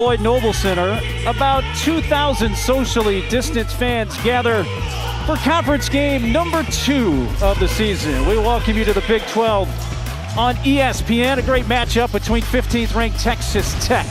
Lloyd Noble Center, about 2,000 socially distanced fans gather for conference game number 2 of the season. We welcome you to the Big 12 on ESPN. A great matchup between 15th ranked Texas Tech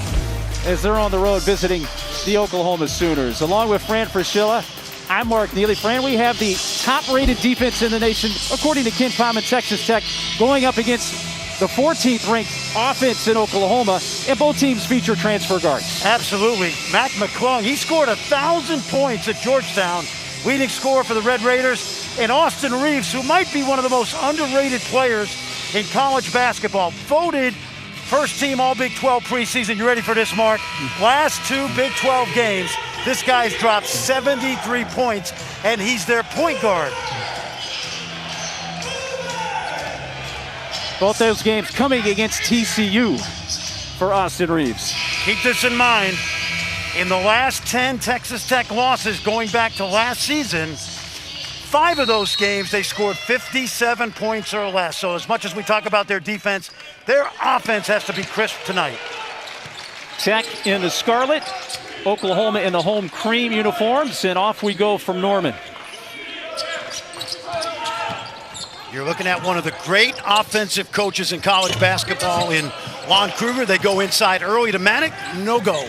as they're on the road visiting the Oklahoma Sooners. Along with Fran Fraschilla, I'm Mark Neely. Fran, we have the top-rated defense in the nation, according to Ken Palm and Texas Tech, going up against the 14th ranked offense in Oklahoma, and both teams feature transfer guards. Absolutely. McClung, he scored 1,000 points at Georgetown, leading scorer for the Red Raiders. And Austin Reeves, who might be one of the most underrated players in college basketball, voted first team All Big 12 preseason. You ready for this, Mark? Last 2 Big 12 games, this guy's dropped 73 points, and he's their point guard. Both those games coming against TCU for Austin Reeves. Keep this in mind. In the last 10 Texas Tech losses going back to last season, 5 of those games they scored 57 points or less. So as much as we talk about their defense, their offense has to be crisp tonight. Tech in the scarlet, Oklahoma in the home cream uniforms, and off we go from Norman. You're looking at one of the great offensive coaches in college basketball in Lon Kruger. They go inside early to Manick, no go.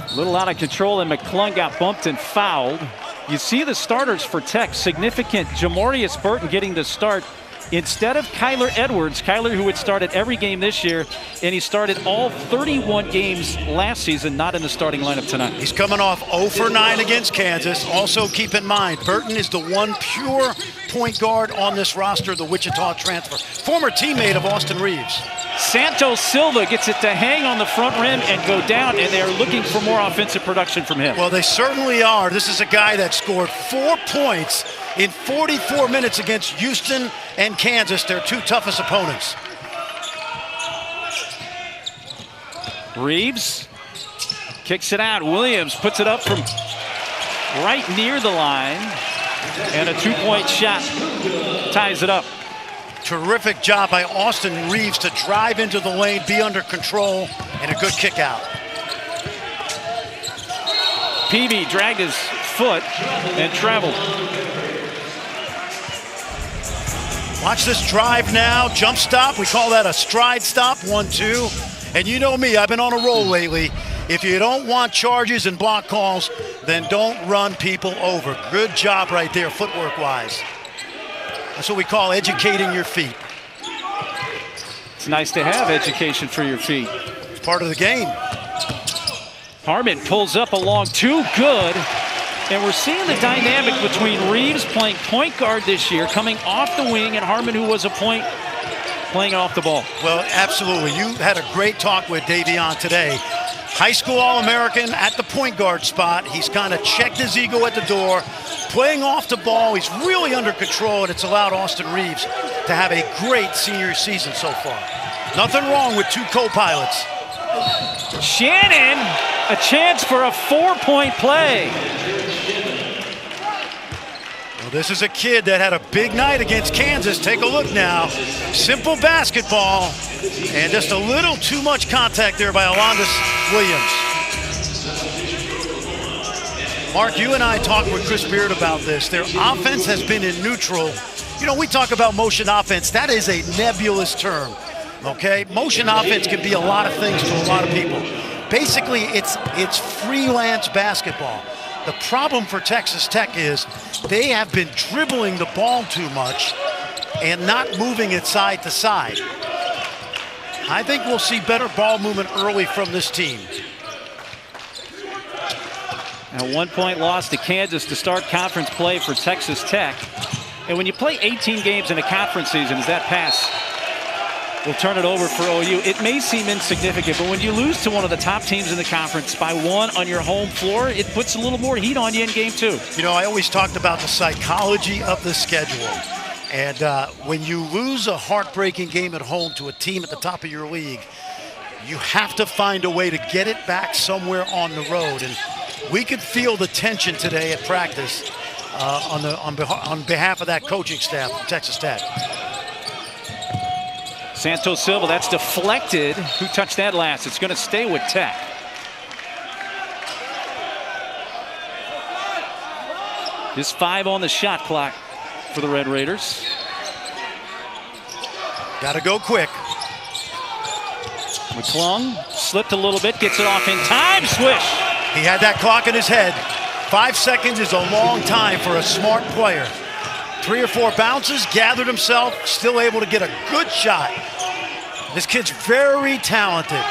A little out of control, and McClung got bumped and fouled. You see the starters for Tech, significant. Jamorius Burton getting the start instead of Kyler Edwards. Kyler, who had started every game this year, and he started all 31 games last season, not in the starting lineup tonight. He's coming off 0 for 9 against Kansas. Also keep in mind, Burton is the one pure point guard on this roster, the Wichita transfer. Former teammate of Austin Reeves. Santos Silva gets it to hang on the front rim and go down, and they're looking for more offensive production from him. Well, they certainly are. This is a guy that scored 4 points in 44 minutes against Houston and Kansas, their 2 toughest opponents. Reeves kicks it out. Williams puts it up from right near the line, and a 2-point shot ties it up. Terrific job by Austin Reeves to drive into the lane, be under control, and a good kick out. Peavy dragged his foot and traveled. Watch this drive now, jump stop. We call that a stride stop, 1-2. And you know me, I've been on a roll lately. If you don't want charges and block calls, then don't run people over. Good job right there, footwork-wise. That's what we call educating your feet. It's nice to have education for your feet. It's part of the game. Harmon pulls up a long 2, good. And we're seeing the dynamic between Reeves playing point guard this year, coming off the wing, and Harmon, who was a point, playing off the ball. Well, absolutely. You had a great talk with Davion today. High school All-American at the point guard spot. He's kind of checked his ego at the door. Playing off the ball, he's really under control, and it's allowed Austin Reeves to have a great senior season so far. Nothing wrong with 2 co-pilots. Shannon, a chance for a 4-point play. Well, this is a kid that had a big night against Kansas. Take a look now. Simple basketball, and just a little too much contact there by Alondas Williams. Mark, you and I talked with Chris Beard about this. Their offense has been in neutral. You know, we talk about motion offense. That is a nebulous term, okay? Motion offense can be a lot of things to a lot of people. Basically, it's freelance basketball. The problem for Texas Tech is they have been dribbling the ball too much and not moving it side to side. I think we'll see better ball movement early from this team. A 1-point loss to Kansas to start conference play for Texas Tech. And when you play 18 games in a conference season, as that pass will turn it over for OU, it may seem insignificant, but when you lose to one of the top teams in the conference by 1 on your home floor, it puts a little more heat on you in game 2. You know, I always talked about the psychology of the schedule. And when you lose a heartbreaking game at home to a team at the top of your league, you have to find a way to get it back somewhere on the road. And we could feel the tension today at practice on behalf of that coaching staff from Texas Tech. Santos Silva, that's deflected. Who touched that last? It's going to stay with Tech. Just 5 on the shot clock for the Red Raiders. Got to go quick. McClung slipped a little bit, gets it off in time. Swish. He had that clock in his head. 5 seconds is a long time for a smart player. 3 or 4 bounces, gathered himself, still able to get a good shot. This kid's very talented.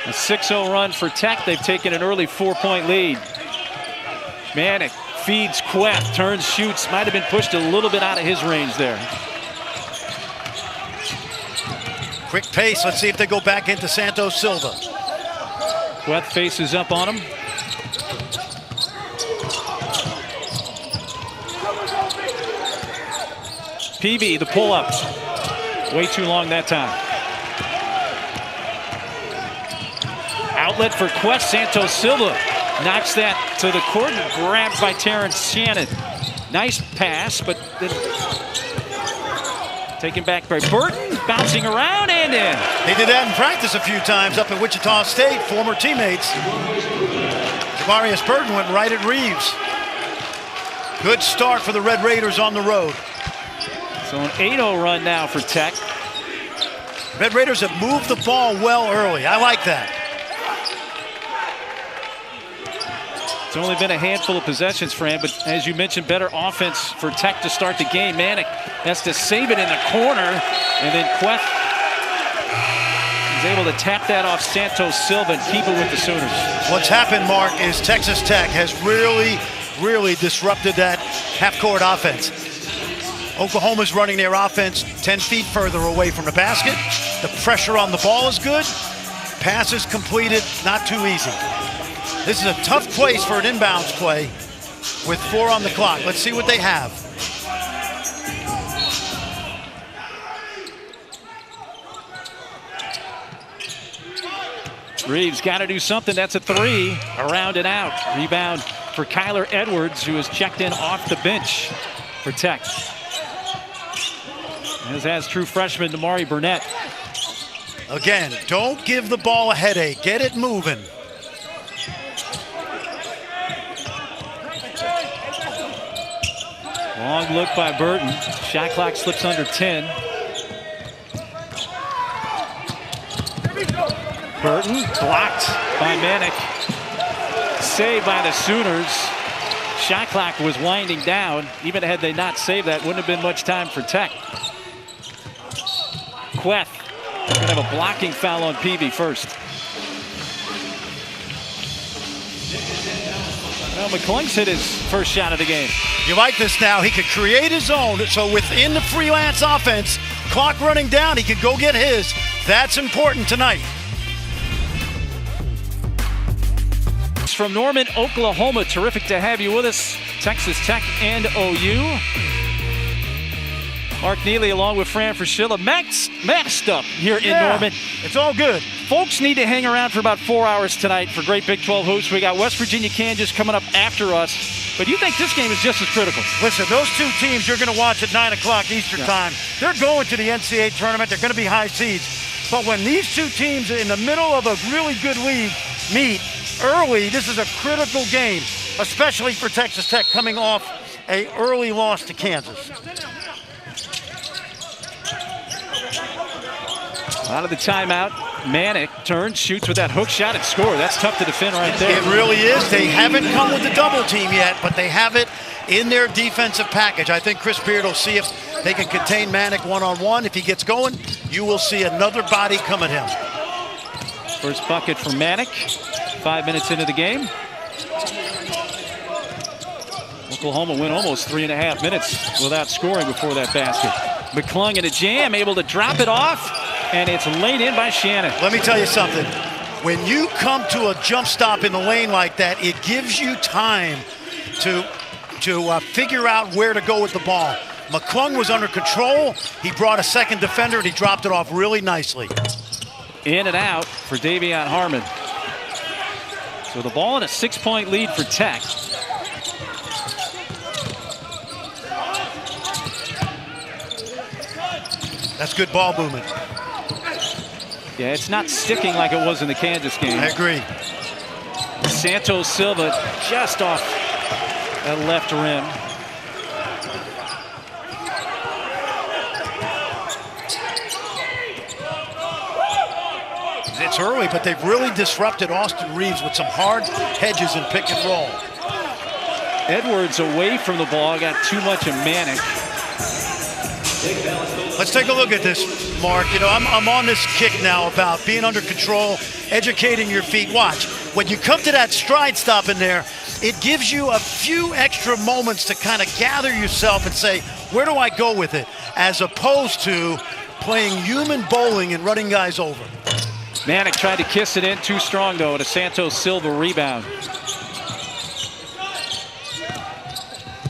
A 6-0 run for Tech. They've taken an early 4-point lead. Manick feeds Queth, turns, shoots. Might have been pushed a little bit out of his range there. Quick pace. Let's see if they go back into Santos Silva. Queth faces up on him. PB, the pull-up. Way too long that time. Outlet for Quest. Santos Silva knocks that to the court and grabbed by Terrence Shannon. Nice pass, but then taken back by Burton, bouncing around and in. They did that in practice a few times up at Wichita State, former teammates. Javarius Burton went right at Reeves. Good start for the Red Raiders on the road. So an 8-0 run now for Tech. Red Raiders have moved the ball well early. I like that. It's only been a handful of possessions for him, but as you mentioned, better offense for Tech to start the game. Manick has to save it in the corner, and then Queth is able to tap that off Santos Silva and keep it with the Sooners. What's happened, Mark, is Texas Tech has really disrupted that half-court offense. Oklahoma's running their offense 10 feet further away from the basket. The pressure on the ball is good. Passes completed, not too easy. This is a tough place for an inbounds play with 4 on the clock. Let's see what they have. Reeves got to do something. That's a 3. Around and out. Rebound for Kyler Edwards, who has checked in off the bench for Tech. As has true freshman Damari Burnett. Again, don't give the ball a headache. Get it moving. Long look by Burton. Shot clock slips under 10. Burton blocked by Manick. Saved by the Sooners. Shot clock was winding down. Even had they not saved that, wouldn't have been much time for Tech. Queth gonna have a blocking foul on Peavy first. Well, McClung's hit his first shot of the game. You like this now. He could create his own. So within the freelance offense, clock running down, he could go get his. That's important tonight. From Norman, Oklahoma. Terrific to have you with us. Texas Tech and OU. Mark Neely along with Fran Fraschilla. Maxed up here in Norman. It's all good. Folks need to hang around for about 4 hours tonight for great Big 12 hoops. We got West Virginia, Kansas coming up after us. But you think this game is just as critical? Listen, those 2 teams you're going to watch at 9 o'clock Eastern time, they're going to the NCAA tournament. They're going to be high seeds. But when these 2 teams in the middle of a really good league meet early, this is a critical game, especially for Texas Tech coming off an early loss to Kansas. Out of the timeout, Manick turns, shoots with that hook shot and score. That's tough to defend right there. It really is. They haven't come with the double team yet, but they have it in their defensive package. I think Chris Beard will see if they can contain Manick one-on-one. If he gets going, you will see another body come at him. First bucket for Manick. 5 minutes into the game. Oklahoma went almost 3.5 minutes without scoring before that basket. McClung in a jam, able to drop it off, and it's laid in by Shannon. Let me tell you something. When you come to a jump stop in the lane like that, it gives you time to figure out where to go with the ball. McClung was under control. He brought a second defender, and he dropped it off really nicely. In and out for Davion Harmon. So the ball in a 6-point lead for Tech. That's good ball movement. Yeah, it's not sticking like it was in the Kansas game. I agree. Santos Silva just off that left rim. It's early, but they've really disrupted Austin Reeves with some hard hedges and pick and roll. Edwards away from the ball, got too much of Manic. Let's take a look at this, Mark. You know, I'm on this kick now about being under control, educating your feet. Watch, when you come to that stride stop in there, it gives you a few extra moments to kind of gather yourself and say, where do I go with it? As opposed to playing human bowling and running guys over. Manic tried to kiss it in too strong, though, at a Santos Silva rebound.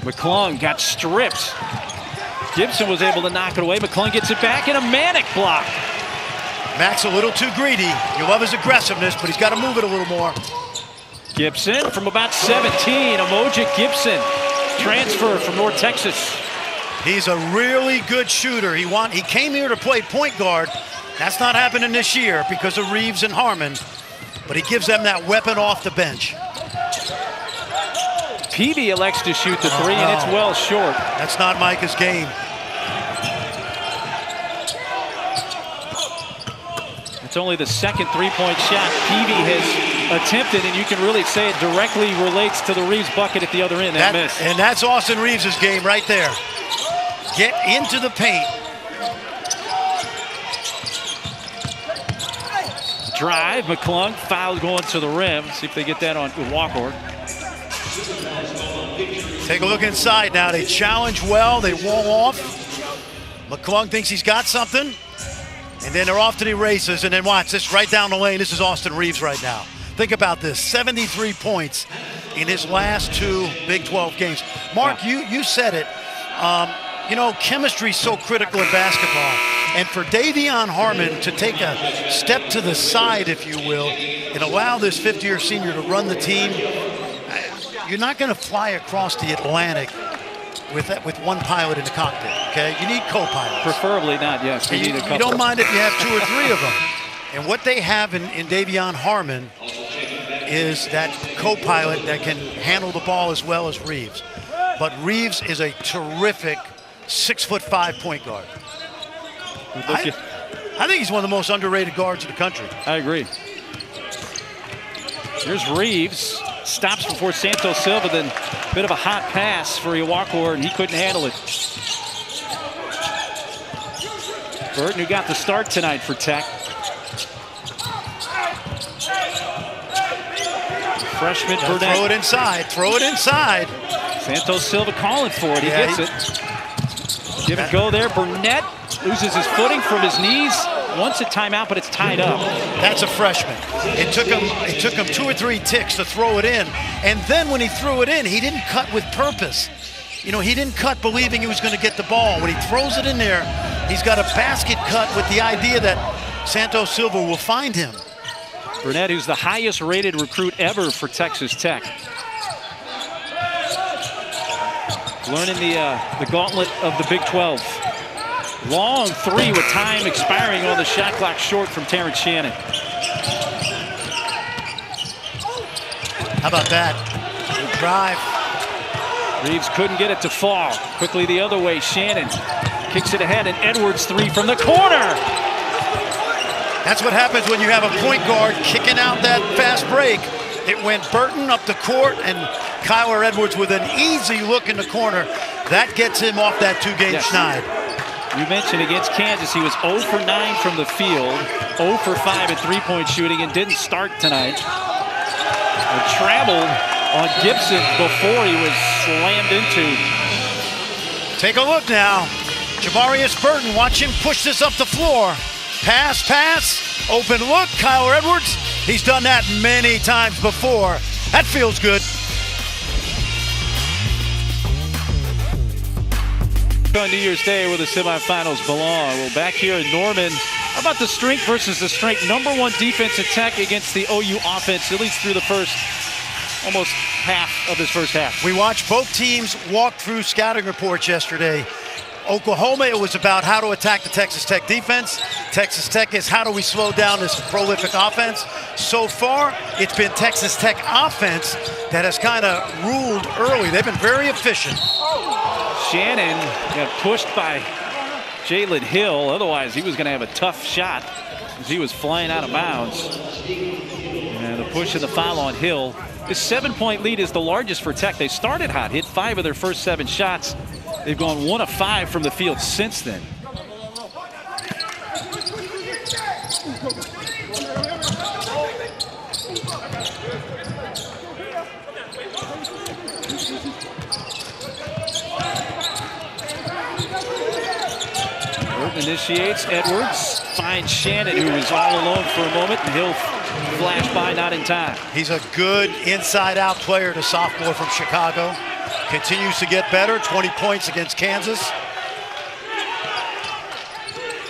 McClung got stripped. Gibson was able to knock it away. McClung gets it back in a Manic block. Mac's a little too greedy. You love his aggressiveness, but he's got to move it a little more. Gibson from about 17. Emojic Gibson, transfer from North Texas. He's a really good shooter. He came here to play point guard. That's not happening this year because of Reeves and Harmon, but he gives them that weapon off the bench. Peavy elects to shoot the three, and it's well short. That's not Micah's game. It's only the second three-point shot Peavy has attempted, and you can really say it directly relates to the Reeves bucket at the other end. That miss. And that's Austin Reeves' game right there. Get into the paint. Drive, McClung, foul going to the rim. See if they get that on Walker. Take a look inside now. They challenge well, they wall off. McClung thinks he's got something, and then they're off to the races. And then watch this right down the lane. This is Austin Reeves right now. Think about this, 73 points in his last 2 Big 12 games. Mark, you said it. You know, chemistry is so critical in basketball. And for Davion Harmon to take a step to the side, if you will, and allow this 50-year senior to run the team, you're not going to fly across the Atlantic with one pilot in the cockpit, okay? You need co-pilots. Preferably not, yes. You need a couple. You don't mind if you have 2 or 3 of them. And what they have in Davion Harmon is that co-pilot that can handle the ball as well as Reeves. But Reeves is a terrific 6'5" point guard. I think he's one of the most underrated guards in the country. I agree. Here's Reeves. Stops before Santos Silva, then a bit of a hot pass for Iwakor, and he couldn't handle it. Burton, who got the start tonight for Tech. Freshman Burnett. Throw it inside. Throw it inside. Santos Silva calling for it. He gets it. Give it go there. Burnett loses his footing from his knees. Wants a timeout, but it's tied up. That's a freshman. It took him 2 or 3 ticks to throw it in. And then when he threw it in, he didn't cut with purpose. You know, he didn't cut believing he was going to get the ball. When he throws it in there, he's got a basket cut with the idea that Santos Silva will find him. Burnett, who's the highest rated recruit ever for Texas Tech. Learning the gauntlet of the Big 12. Long three with time expiring on the shot clock, short from Terrence Shannon. How about that? Good drive. Reeves couldn't get it to fall. Quickly the other way, Shannon kicks it ahead, and Edwards three from the corner. That's what happens when you have a point guard kicking out that fast break. It went Burton up the court, and Kyler Edwards with an easy look in the corner. That gets him off that 2-game schneid. You mentioned against Kansas, he was 0 for 9 from the field, 0 for 5 at three-point shooting, and didn't start tonight. And traveled on Gibson before he was slammed into. Take a look now. Javarius Burton, watch him push this up the floor. Pass, open look, Kyler Edwards. He's done that many times before. That feels good. On New Year's Day where the semifinals belong. Well, back here in Norman, how about the strength versus the strength? #1 defense at Tech against the OU offense, at least through the first, almost half of this first half. We watched both teams walk through scouting reports yesterday. Oklahoma, it was about how to attack the Texas Tech defense. Texas Tech is how do we slow down this prolific offense? So far, it's been Texas Tech offense that has kind of ruled early. They've been very efficient. Shannon got pushed by Jalen Hill. Otherwise, he was going to have a tough shot as he was flying out of bounds. And the push and the foul on Hill. This 7-point lead is the largest for Tech. They started hot, hit 5 of their first 7 shots. They've gone 1 of 5 from the field since then. Initiates. Edwards finds Shannon, who is all alone for a moment, and he'll flash by, not in time. He's a good inside-out player, the sophomore from Chicago. Continues to get better. 20 points against Kansas.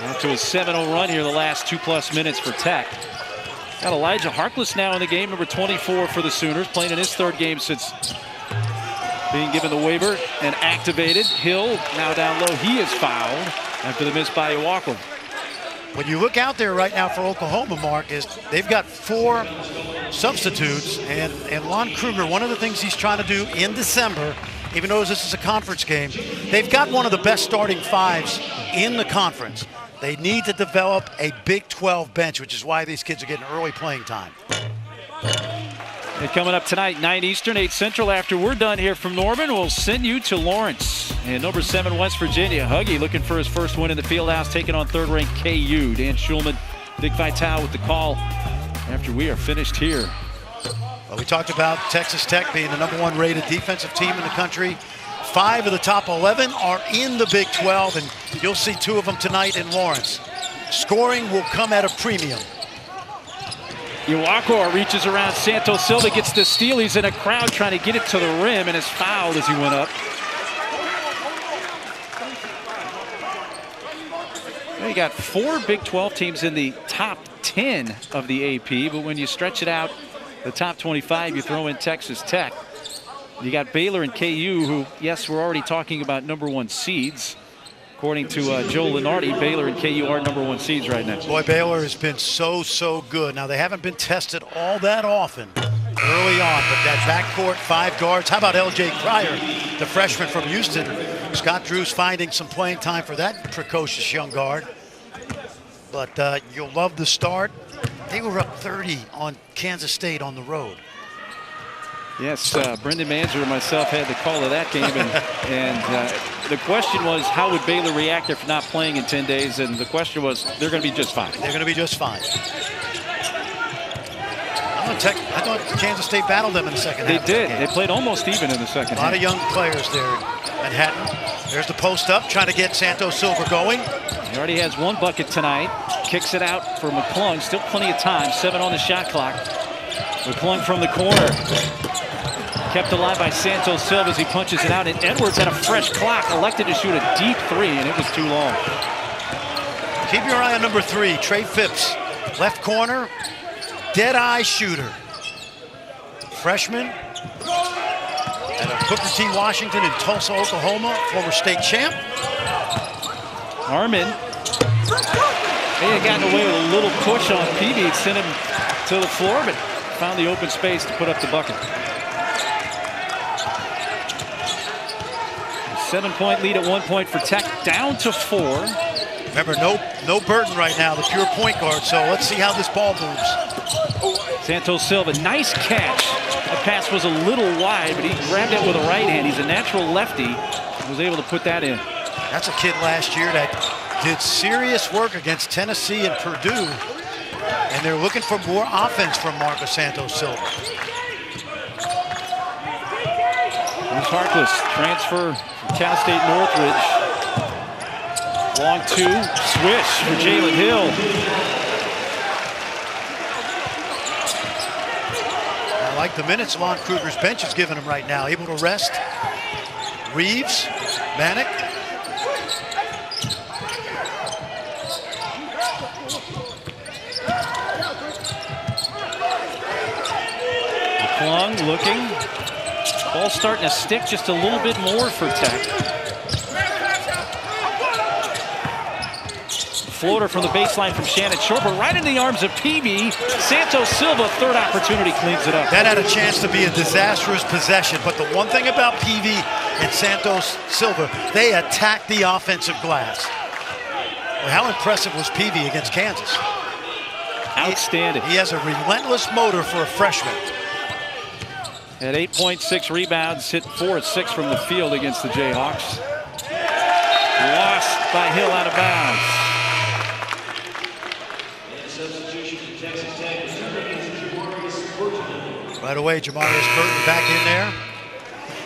Out to a 7-0 run here the last 2+ minutes for Tech. Got Elijah Harkless now in the game, number 24 for the Sooners, playing in his 3rd game since being given the waiver and activated. Hill now down low. He is fouled after the miss by Iwakwa. When you look out there right now for Oklahoma, Mark, is they've got 4 substitutes, and Lon Kruger, one of the things he's trying to do in December, even though this is a conference game, they've got one of the best starting 5s in the conference. They need to develop a Big 12 bench, which is why these kids are getting early playing time. And coming up tonight, 9 Eastern, 8 Central. After we're done here from Norman, we'll send you to Lawrence. And number 7, West Virginia. Huggy looking for his first win in the Fieldhouse, taking on 3rd-ranked KU. Dan Schulman, Dick Vitale with the call after we are finished here. Well, we talked about Texas Tech being the number 1 rated defensive team in the country. 5 of the top 11 are in the Big 12, and you'll see 2 of them tonight in Lawrence. Scoring will come at a premium. Iwakwa reaches around Santos Silva, gets the steal. He's in a crowd trying to get it to the rim, and is fouled as he went up. Well, you got 4 Big 12 teams in the top 10 of the AP, but when you stretch it out, the top 25, you throw in Texas Tech. You got Baylor and KU, who, yes, we're already talking about number 1 seeds. According to Joe Lenardi, Baylor and KU are number 1 seeds right now. Boy, Baylor has been so good. Now, they haven't been tested all that often early on, but that backcourt, 5 guards. How about L.J. Cryer, the freshman from Houston? Scott Drew's finding some playing time for that precocious young guard. But you'll love the start. They were up 30 on Kansas State on the road. Yes, Brendan Manzer and myself had the call of that game, and the question was, how would Baylor react after not playing in 10 days? And the question was, they're going to be just fine. They're going to be just fine. I thought Kansas State battled them in the second half. They did. They played almost even in the second half. A lot of young players there in Manhattan. There's the post up, trying to get Santos Silva going. He already has 1 bucket tonight. Kicks it out for McClung. Still plenty of time. 7 on the shot clock. McClung from the corner. Kept alive by Santos Silva as he punches it out. And Edwards had a fresh clock. Elected to shoot a deep 3, and it was too long. Keep your eye on number 3, Trey Phipps. Left corner, dead-eye shooter. Freshman out of Booker T. Washington in Tulsa, Oklahoma. Former state champ. Harmon. They had gotten away with a little push on Peavy. It sent him to the floor, but found the open space to put up the bucket. 7-point lead at 1 point for Tech, down to 4. Remember, no Burton right now, the pure point guard, so let's see how this ball moves. Santos Silva, nice catch. That pass was a little wide, but he grabbed it with a right hand. He's a natural lefty. Was able to put that in. That's a kid last year that did serious work against Tennessee and Purdue, and they're looking for more offense from Marcus Santos Silva. Here's Harkless, transfer from Cal State Northridge. Long 2, swish for Jalen Hill. I like the minutes Lon Kruger's bench is giving him right now. Able to rest Reeves, Manick. McClung looking. Ball starting to stick just a little bit more for Tech. floater from the baseline from Shannon Short, but right in the arms of Peavy. Santos Silva, third opportunity, cleans it up. That had a chance to be a disastrous possession, but the one thing about Peavy and Santos Silva, they attack the offensive glass. Well, how impressive was Peavy against Kansas? Outstanding. He has a relentless motor for a freshman. At 8.6 rebounds, hit 4 of 6 from the field against the Jayhawks. Lost by Hill out of bounds. Right away, Jamarius Burton back in there.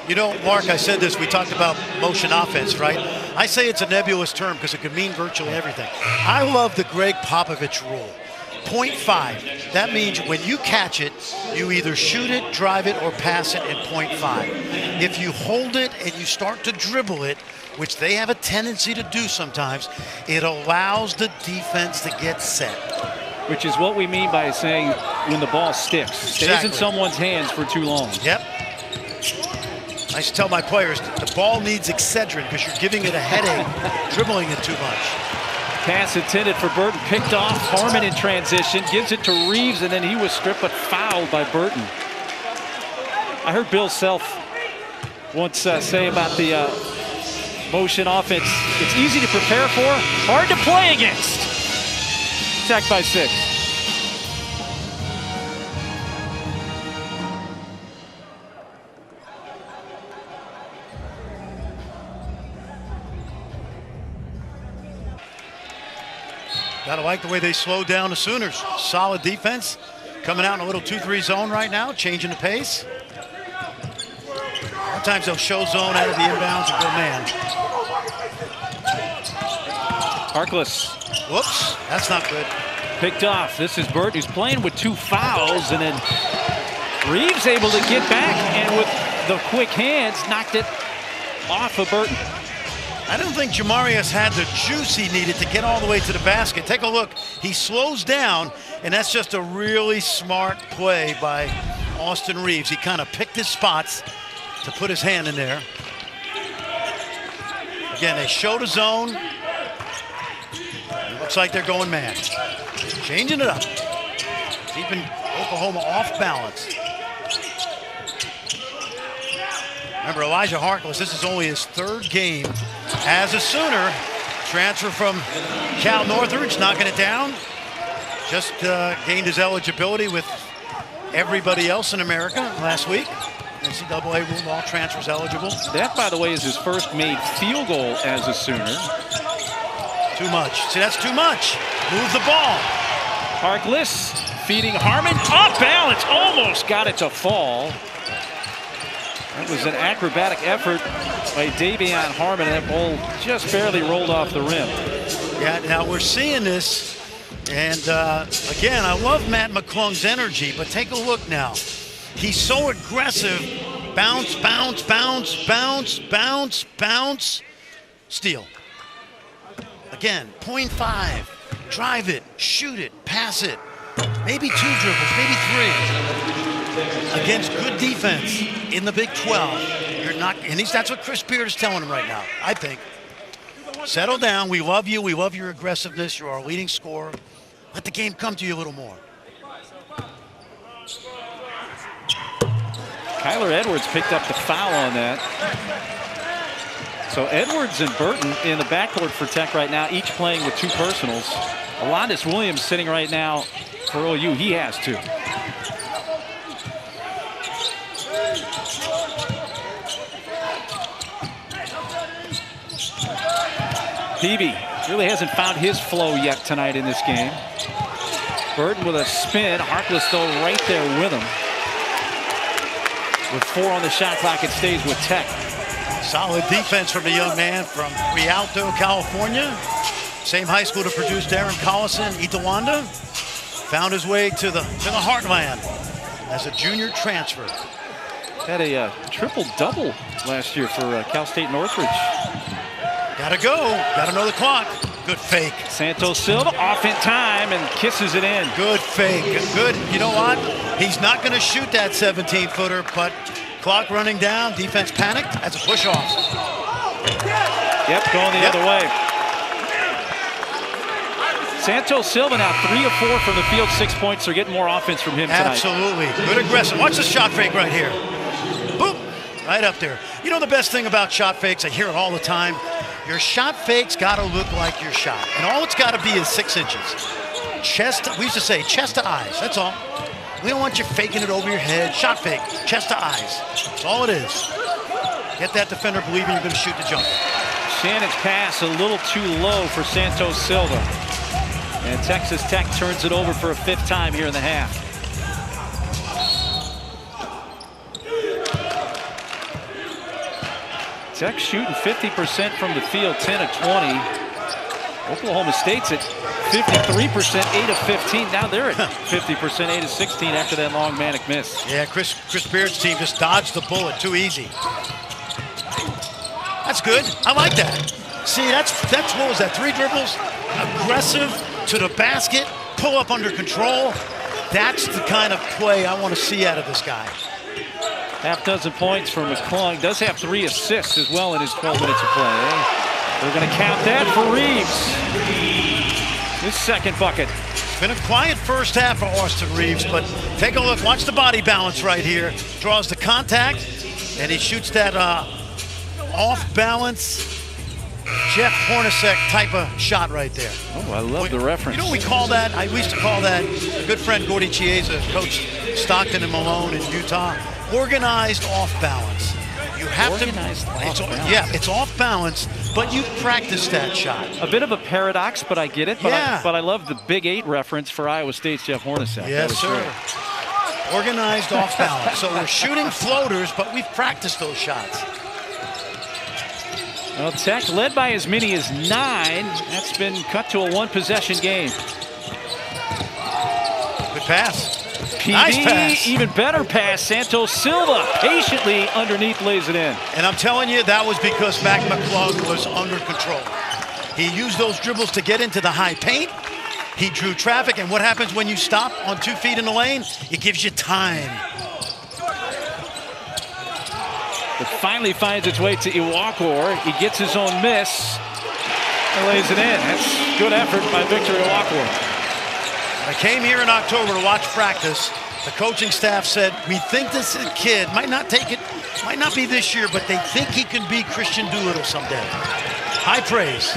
You know, Mark, I said this, we talked about motion offense, right? I say it's a nebulous term because it could mean virtually everything. I love the Greg Popovich rule. 0.5. That means when you catch it, you either shoot it, drive it, or pass it in 0.5. If you hold it and you start to dribble it, which they have a tendency to do sometimes, it allows the defense to get set. Which is what we mean by saying when the ball sticks. Stays in someone's hands for too long. Yep. I used to tell my players, the ball needs Excedrin because you're giving it a headache, dribbling it too much. Pass intended for Burton, picked off. Harmon in transition, gives it to Reeves, and then he was stripped but fouled by Burton. I heard Bill Self once say about the motion offense, it's easy to prepare for, hard to play against. Sacked by 6. Gotta like the way they slowed down the Sooners. Solid defense. Coming out in a little 2-3 zone right now, changing the pace. Sometimes they'll show zone out of the inbounds and go man. Harkless. Whoops, that's not good. Picked off. This is Burton, who's playing with 2 fouls, and then Reeves able to get back, and with the quick hands, knocked it off of Burton. I don't think Jamarius had the juice he needed to get all the way to the basket. Take a look. He slows down, and that's just a really smart play by Austin Reeves. He kind of picked his spots to put his hand in there. Again, they showed a zone. It looks like they're going man. Changing it up. Keeping Oklahoma off balance. Remember, Elijah Harkless, this is only his 3rd game as a Sooner. Transfer from Cal Northridge, knocking it down. Just gained his eligibility with everybody else in America last week. NCAA ruled all transfers eligible. That, by the way, is his first made field goal as a Sooner. Too much. See, that's too much. Move the ball. Harkless feeding Harmon. Off balance. Almost got it to fall. That was an acrobatic effort by Davion Harmon, and that ball just barely rolled off the rim. Yeah, now we're seeing this, and again, I love Matt McClung's energy, but take a look now. He's so aggressive. Bounce, bounce, bounce, bounce, bounce, bounce. Steal. Again, 0.5. Drive it, shoot it, pass it. Maybe 2 dribbles, maybe 3. Against good defense in the Big 12. You're not, and that's what Chris Beard is telling him right now, I think. Settle down. We love you. We love your aggressiveness. You're our leading scorer. Let the game come to you a little more. Kyler Edwards picked up the foul on that. So Edwards and Burton in the backcourt for Tech right now, each playing with 2 personals. Alondes Williams sitting right now for OU. He has 2. Peavy really hasn't found his flow yet tonight in this game. Burton with a spin. Harkless, though, right there with him. With 4 on the shot clock, it stays with Tech. Solid defense from a young man from Rialto, California. Same high school to produce Darren Collison, Itawanda. Found his way to the heartland as a junior transfer. Had a triple-double last year for Cal State Northridge. Gotta go. Gotta know the clock. Good fake. Santos Silva off in time and kisses it in. Good fake. Good. You know what? He's not going to shoot that 17-footer, but clock running down. Defense panicked. That's a push-off. Yep, going the other way. Santos Silva now 3 of 4 from the field, 6 points. They're getting more offense from him tonight. Absolutely. Good aggressive. Watch the shot fake right here. Boom. Right up there. You know the best thing about shot fakes, I hear it all the time, your shot fake's got to look like your shot. And all it's got to be is 6 inches. Chest, we used to say chest to eyes, that's all. We don't want you faking it over your head. Shot fake, chest to eyes. That's all it is. Get that defender believing you're going to shoot the jumper. Shannon's pass a little too low for Santos Silva. And Texas Tech turns it over for a 5th time here in the half. Tech shooting 50% from the field, 10 of 20. Oklahoma State's at 53%, 8 of 15. Now they're at 50%, 8 of 16 after that long manic miss. Yeah, Chris Beard's team just dodged the bullet too easy. That's good. I like that. See, that's what was that? 3 dribbles, aggressive to the basket, pull up under control. That's the kind of play I want to see out of this guy. Half dozen points for McClung. Does have 3 assists as well in his 12 minutes of play. They're going to count that for Reeves. His 2nd bucket. Been a quiet first half for Austin Reeves, but take a look. Watch the body balance right here. Draws the contact, and he shoots that off-balance Jeff Hornacek type of shot right there. Oh, I love the reference. You know what we call that? We used to call that, a good friend Gordy Chiesa coached Stockton and Malone in Utah, organized off-balance. You have organized to, it's off balance, but you practice that shot. A bit of a paradox, but I get it. But, but I love the Big 8 reference for Iowa State's Jeff Hornacek. Yes, sir. Great. Organized off balance. So we're shooting floaters, but we've practiced those shots. Well, Tech led by as many as 9. That's been cut to a 1-possession game. Good pass. PD, nice pass. Even better pass. Santos Silva patiently underneath lays it in. And I'm telling you, that was because McClung was under control. He used those dribbles to get into the high paint. He drew traffic, and what happens when you stop on 2 feet in the lane? It gives you time. It finally finds its way to Iwuakor. He gets his own miss and lays it in. That's good effort by Victor Iwuakor. I came here in October to watch practice. The coaching staff said, we think this kid might not be this year, but they think he can be Christian Doolittle someday. High praise.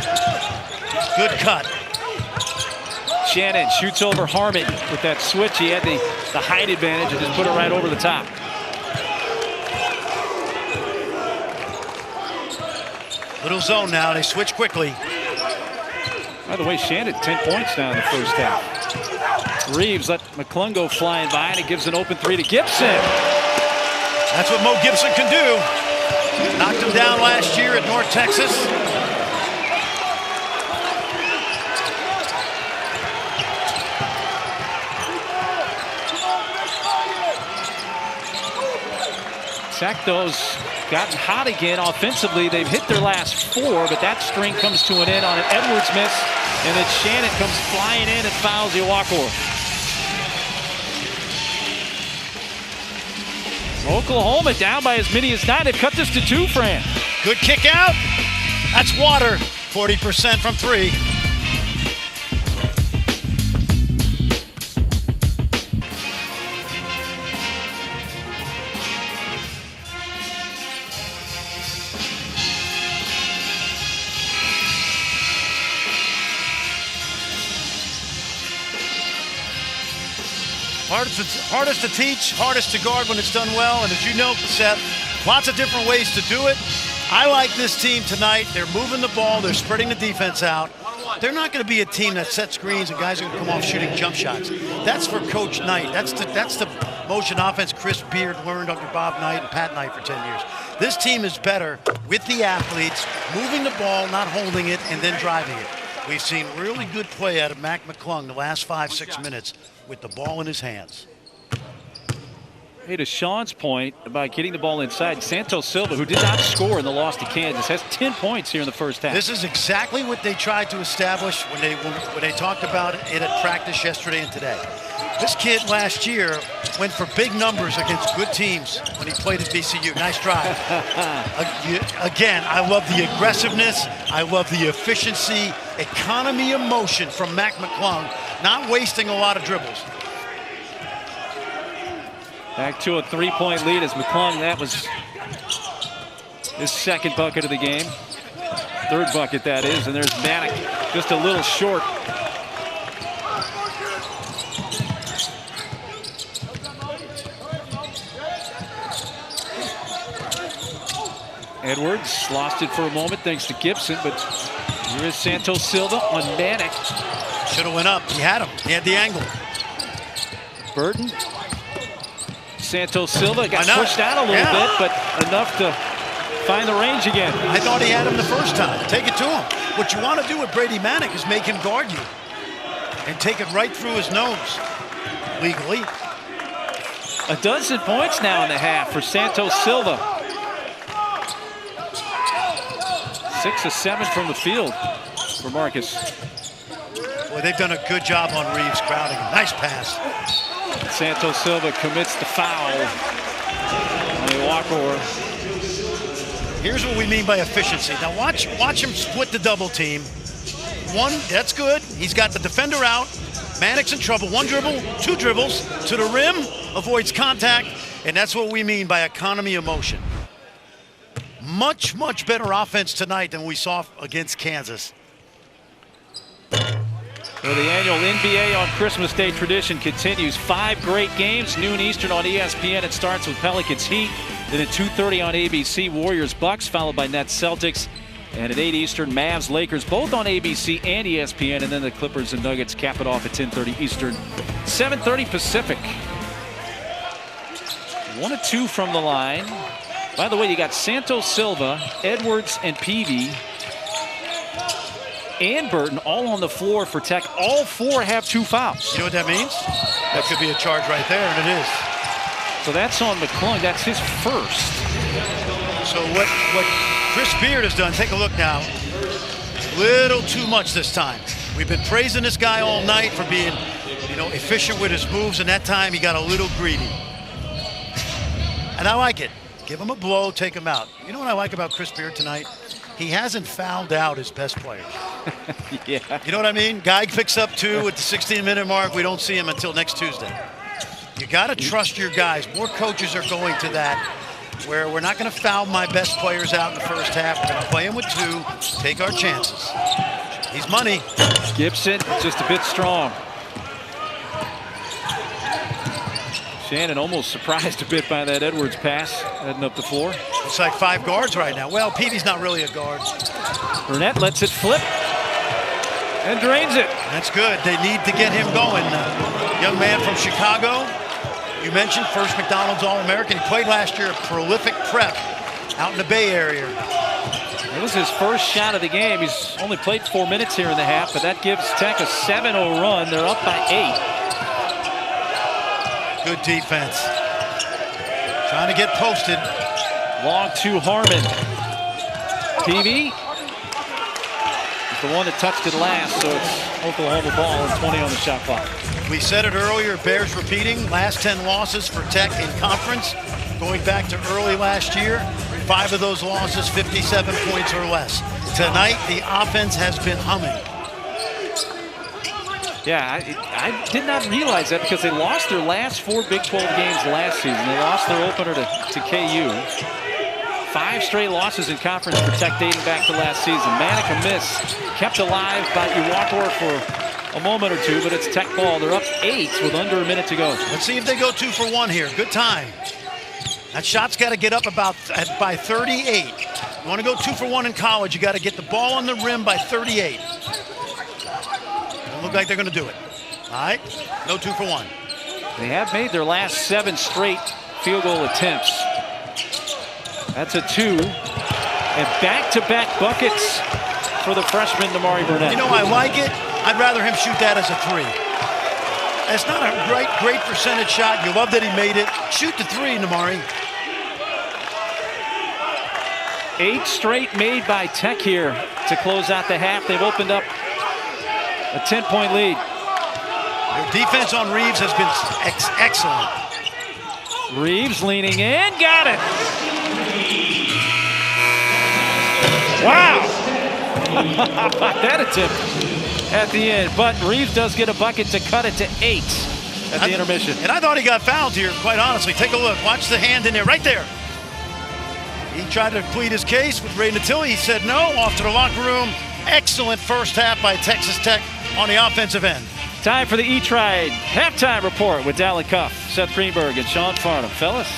Good cut. Shannon shoots over Harmon with that switch. He had the height advantage and just put it right over the top. Little zone now. They switch quickly. By the way, Shannon 10 points now in the first half. Reeves let McClung go flying by, and he gives an open 3 to Gibson. That's what Mo Gibson can do. Knocked him down last year at North Texas. Tecto's gotten hot again offensively. They've hit their last 4, but that string comes to an end on an Edwards miss, and then Shannon comes flying in and fouls Iwuakor. Oklahoma down by as many as 9. They've cut this to 2, Fran. Good kick out. That's water. 40% from 3. Hardest to teach, hardest to guard when it's done well. And as you know, Seth, lots of different ways to do it. I like this team tonight. They're moving the ball. They're spreading the defense out. They're not going to be a team that sets screens and guys are going to come off shooting jump shots. That's for Coach Knight. That's the motion offense Chris Beard learned under Bob Knight and Pat Knight for 10 years. This team is better with the athletes, moving the ball, not holding it, and then driving it. We've seen really good play out of McClung the last 5-6 minutes with the ball in his hands. Hey, to Sean's point about getting the ball inside, Santos Silva, who did not score in the loss to Kansas, has 10 points here in the first half. This is exactly what they tried to establish when they talked about it at practice yesterday and today. This kid last year went for big numbers against good teams when he played at VCU. Nice drive. Again, I love the aggressiveness. I love the efficiency. economy of motion from McClung, not wasting a lot of dribbles. Back to a 3-point lead as McClung. That was his second bucket of the game. Third bucket, that is. And there's Manick, just a little short. Edwards lost it for a moment thanks to Gibson, but here is Santos Silva on Manick. Should have went up. He had him. He had the angle. Burton. Santos Silva got pushed out a little bit, but enough to find the range again. I thought he had him the first time. Take it to him. What you want to do with Brady Manick is make him guard you and take it right through his nose, legally. 12 points now in the half for Santos Silva. 6 of 7 from the field for Marcus. Boy, they've done a good job on Reeves crowding him. Nice pass. Santos Silva commits the foul on the walkover. Here's what we mean by efficiency. Now watch him split the double team. One, that's good. He's got the defender out. Manick's in trouble. One dribble, two dribbles to the rim, avoids contact, and that's what we mean by economy of motion. Much, much better offense tonight than we saw against Kansas. Well, the annual NBA on Christmas Day tradition continues. 5 great games, noon Eastern on ESPN. It starts with Pelicans Heat, then at 2:30 on ABC, Warriors Bucks, followed by Nets Celtics, and at 8 Eastern, Mavs Lakers, both on ABC and ESPN, and then the Clippers and Nuggets cap it off at 10:30 Eastern, 7:30 Pacific. 1 of 2 from the line. By the way, you got Santos Silva, Edwards, and Peavy, and Burton all on the floor for Tech. All 4 have 2 fouls. You know what that means? That could be a charge right there, and it is. So that's on McClung. That's his first. So what Chris Beard has done, take a look now. Little too much this time. We've been praising this guy all night for being, efficient with his moves, and that time he got a little greedy. And I like it. Give him a blow, take him out. You know what I like about Chris Beard tonight? He hasn't fouled out his best players. Yeah. You know what I mean? Guy picks up 2 at the 16-minute mark. We don't see him until next Tuesday. You got to trust your guys. More coaches are going to that, where we're not going to foul my best players out in the first half. We're going to play him with 2, take our chances. He's money. Gibson just a bit strong. Shannon almost surprised a bit by that Edwards pass heading up the floor. It's like 5 guards right now. Well, Peavy's not really a guard. Burnett lets it flip and drains it. That's good. They need to get him going. Young man from Chicago. You mentioned first McDonald's All-American. He played last year at prolific prep out in the Bay Area. It was his first shot of the game. He's only played 4 minutes here in the half, but that gives Tech a 7-0 run. They're up by 8. Good defense. Trying to get posted. Long to Harmon. Peavy is the one that touched it last, so it's Oklahoma ball and 20 on the shot clock. We said it earlier, bears repeating. Last 10 losses for Tech in conference. Going back to early last year, 5 of those losses, 57 points or less. Tonight, the offense has been humming. Yeah, I did not realize that because they lost their last 4 Big 12 games last season. They lost their opener to KU. 5 straight losses in conference for Tech dating back to last season. Manick a miss, kept alive by Uwakor for a moment or 2, but it's Tech ball. They're up 8 with under a minute to go. Let's see if they go 2 for 1 here. Good time. That shot's got to get up by 38. You want to go 2 for 1 in college, you got to get the ball on the rim by 38. Look like they're going to do it. All right, no 2 for 1. They have made their last 7 straight field goal attempts. That's a 2. And back-to-back buckets for the freshman, Damari Burnett. You know, I like it. I'd rather him shoot that as a 3. That's not a great percentage shot. You love that he made it. Shoot the 3, Damari. 8 straight made by Tech here to close out the half. They've opened up a 10-point lead. Their defense on Reeves has been excellent. Reeves leaning in, got it. Wow. How about that attempt? at the end. But Reeves does get a bucket to cut it to 8 at the intermission. And I thought he got fouled here, quite honestly. Take a look. Watch the hand in there, right there. He tried to plead his case with Ray Natilli. He said no, off to the locker room. Excellent first half by Texas Tech on the offensive end. Time for the E-Trade halftime report with Dallin Cuff, Seth Greenberg, and Sean Farnham. Fellas.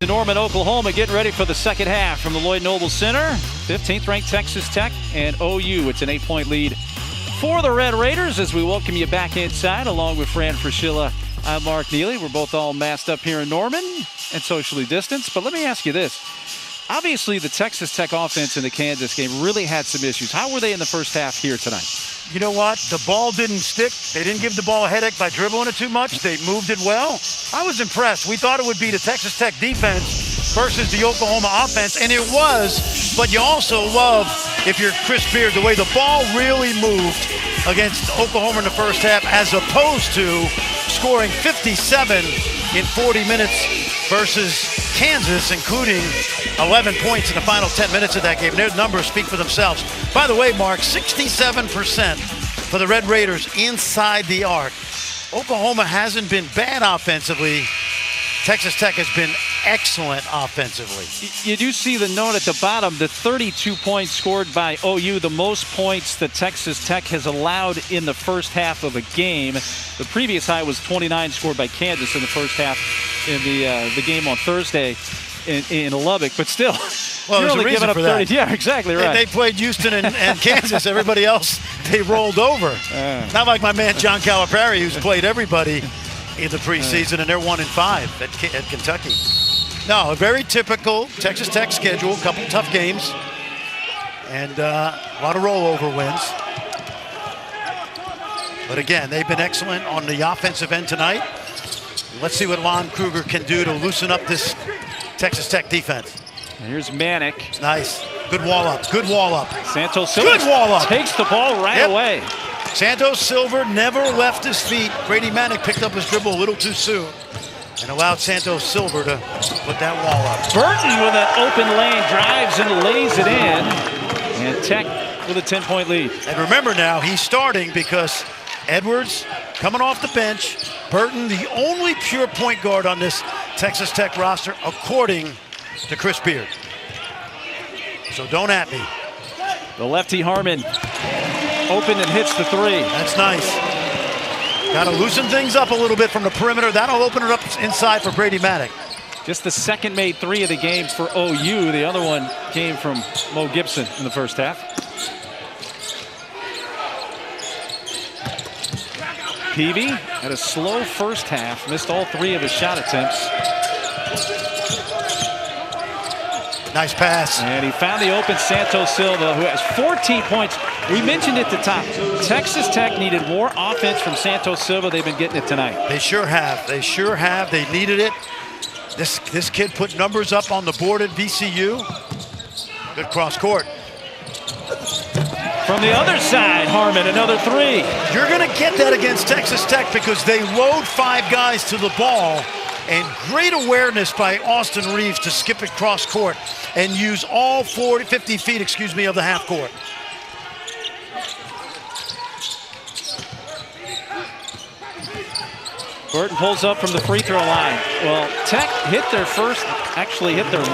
Norman, Oklahoma, getting ready for the second half from the Lloyd Noble Center. 15th ranked Texas Tech and OU. It's an 8-point lead for the Red Raiders as we welcome you back inside along with Fran Fraschilla. I'm Mark Neely. We're both all masked up here in Norman and socially distanced. But let me ask you this. Obviously, the Texas Tech offense in the Kansas game really had some issues. How were they in the first half here tonight? You know what? The ball didn't stick. They didn't give the ball a headache by dribbling it too much. They moved it well. I was impressed. We thought it would be the Texas Tech defense versus the Oklahoma offense, and it was. But you also love, if you're Chris Beard, the way the ball really moved against Oklahoma in the first half as opposed to scoring 57 in 40 minutes versus Kansas, including 11 points in the final 10 minutes of that game. Their numbers speak for themselves. By the way, Mark, 67% for the Red Raiders inside the arc. Oklahoma hasn't been bad offensively. Texas Tech has been excellent offensively. You do see the note at the bottom, the 32 points scored by OU, the most points that Texas Tech has allowed in the first half of a game. The previous high was 29 scored by Kansas in the first half in the game on Thursday in Lubbock, but still, well, you're only giving up 30. That. Yeah, exactly right. They played Houston and Kansas. Everybody else, they rolled over. Not like my man John Calipari, who's played everybody in the preseason, and they're 1-5 at Kentucky. No, a very typical Texas Tech schedule, a couple tough games, and a lot of rollover wins. But again, they've been excellent on the offensive end tonight. Let's see what Lon Kruger can do to loosen up this Texas Tech defense. Here's Manick. Nice. Good wall up. Good wall up. Santos Silva good wall up. Takes the ball right away. Santos Silva never left his feet. Brady Manick picked up his dribble a little too soon and allowed Santos Silva to put that wall up. Burton with an open lane drives and lays it in. And Tech with a 10-point lead. And remember now, he's starting because Edwards coming off the bench. Burton, the only pure point guard on this Texas Tech roster, according to Chris Beard. So don't at me. The lefty Harmon open and hits the three. That's nice. Got to loosen things up a little bit from the perimeter. That'll open it up inside for Brady Manick. Just the second made three of the game for OU. The other one came from Mo Gibson in the first half. Peavy had a slow first half, missed all three of his shot attempts. Nice pass. And he found the open Santos Silva, who has 14 points. We mentioned at the top, Texas Tech needed more offense from Santos Silva. They've been getting it tonight. They sure have. They sure have. They needed it. This kid put numbers up on the board at VCU. Good cross court. From the other side, Harmon, another three. You're going to get that against Texas Tech because they load 5 guys to the ball. And great awareness by Austin Reeves to skip it cross court and use all 50 feet, of the half court. Burton pulls up from the free throw line. Well, Tech hit their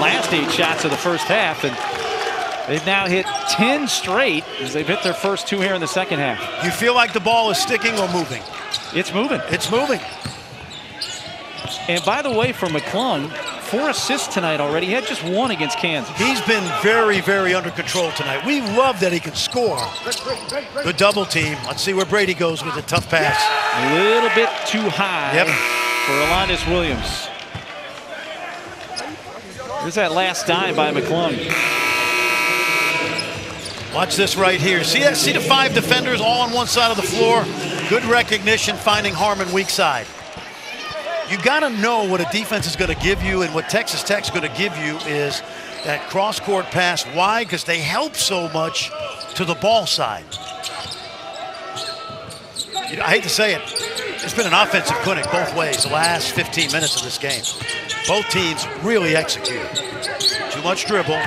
last 8 shots of the first half, and they've now hit 10 straight as they've hit their first 2 here in the second half. You feel like the ball is sticking or moving? It's moving. It's moving. And by the way, for McClung, 4 assists tonight already. He had just 1 against Kansas. He's been very, very under control tonight. We love that he can score. Good double team. Let's see where Brady goes with a tough pass. A little bit too high for Alondes Williams. Here's that last dime by McClung. Watch this right here. See that? See the 5 defenders all on one side of the floor? Good recognition, finding Harmon weak side. You got to know what a defense is going to give you, and what Texas Tech's going to give you is that cross-court pass. Why? Because they help so much to the ball side. I hate to say it, it's been an offensive clinic both ways the last 15 minutes of this game. Both teams really executed. Too much dribble.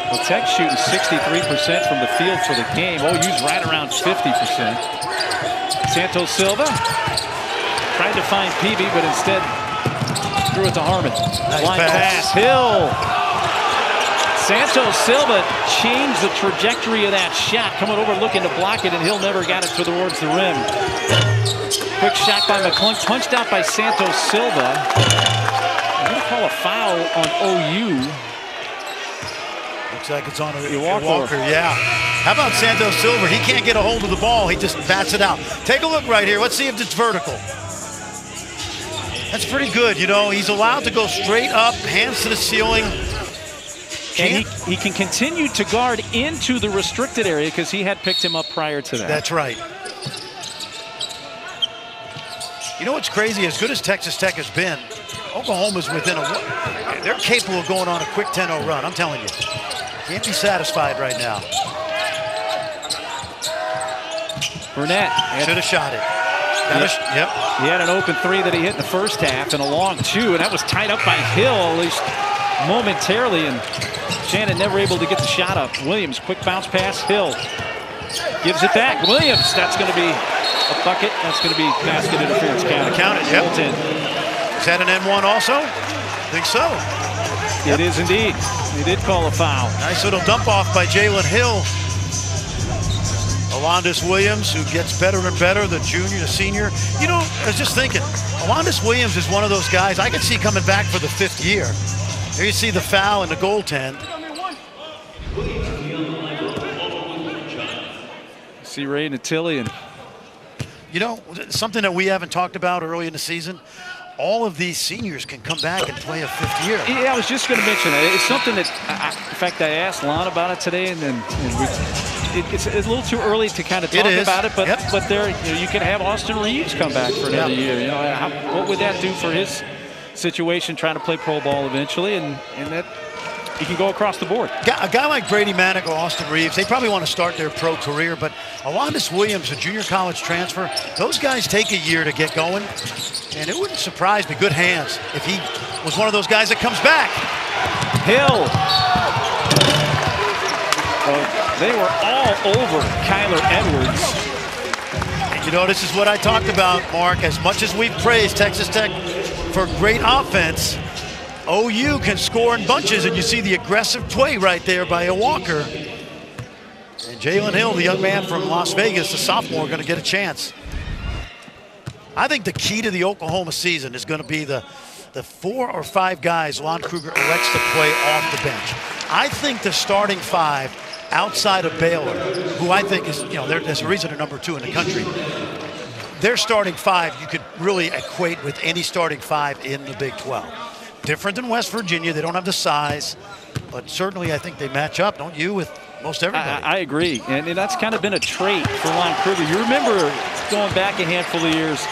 Well, Tech's shooting 63% from the field for the game. OU's right around 50%. Santos Silva tried to find Peavy, but instead threw it to Harmon. Nice Line pass. Hill. Santos Silva changed the trajectory of that shot, coming over looking to block it, and Hill never got it towards the rim. Quick shot by McClung, punched out by Santos Silva. I'm going to call a foul on OU. Looks like it's on Walker. Yeah. How about Santos Silva? He can't get a hold of the ball. He just bats it out. Take a look right here. Let's see if it's vertical. That's pretty good. You know, he's allowed to go straight up, hands to the ceiling. And he can continue to guard into the restricted area because he had picked him up prior to that. That's right. You know what's crazy? As good as Texas Tech has been, Oklahoma's within they're capable of going on a quick 10-0 run. I'm telling you. Can't be satisfied right now. Burnett should have shot it. Yep. He had an open three that he hit in the first half and a long two, and that was tied up by Hill, at least momentarily, and Shannon never able to get the shot up. Williams, quick bounce pass. Hill gives it back. Williams, that's going to be a bucket. That's going to be basket interference. Count it, yep. Is that an N1 also? I think so. It is indeed. He did call a foul. Nice little dump off by Jalen Hill. Alondis Williams, who gets better and better, the junior, the senior. You know, I was just thinking, Alondis Williams is one of those guys I could see coming back for the 5th year. There you see the foul and the goaltend. See Ray Natillian. You know, something that we haven't talked about early in the season, all of these seniors can come back and play a 5th year. Yeah, I was just going to mention it. It's something that, in fact, I asked Lon about it today, and it's a little too early to kind of talk about it. But but there, you can have Austin Reeves come back for another year. You know, what would that do for his situation, trying to play pro ball eventually, and that he can go across the board. A guy like Brady Manick or Austin Reeves, they probably want to start their pro career, but Alondis Williams, a junior college transfer, those guys take a year to get going, and it wouldn't surprise me, good hands, if he was one of those guys that comes back. Hill. They were all over Kyler Edwards. And you know, this is what I talked about, Mark. As much as we've praised Texas Tech for great offense, OU can score in bunches, and you see the aggressive play right there by Walker. And Jalen Hill, the young man from Las Vegas, the sophomore, going to get a chance. I think the key to the Oklahoma season is going to be the 4 or 5 guys Lon Kruger elects to play off the bench. I think the starting 5 outside of Baylor, who I think is, you know, there's a reason they're number 2 in the country. Their starting 5 you could really equate with any starting 5 in the Big 12. Different than West Virginia. They don't have the size, but certainly I think they match up, don't you, with most everybody? I agree, and that's kind of been a trait for Lon Kruger. You remember going back a handful of years,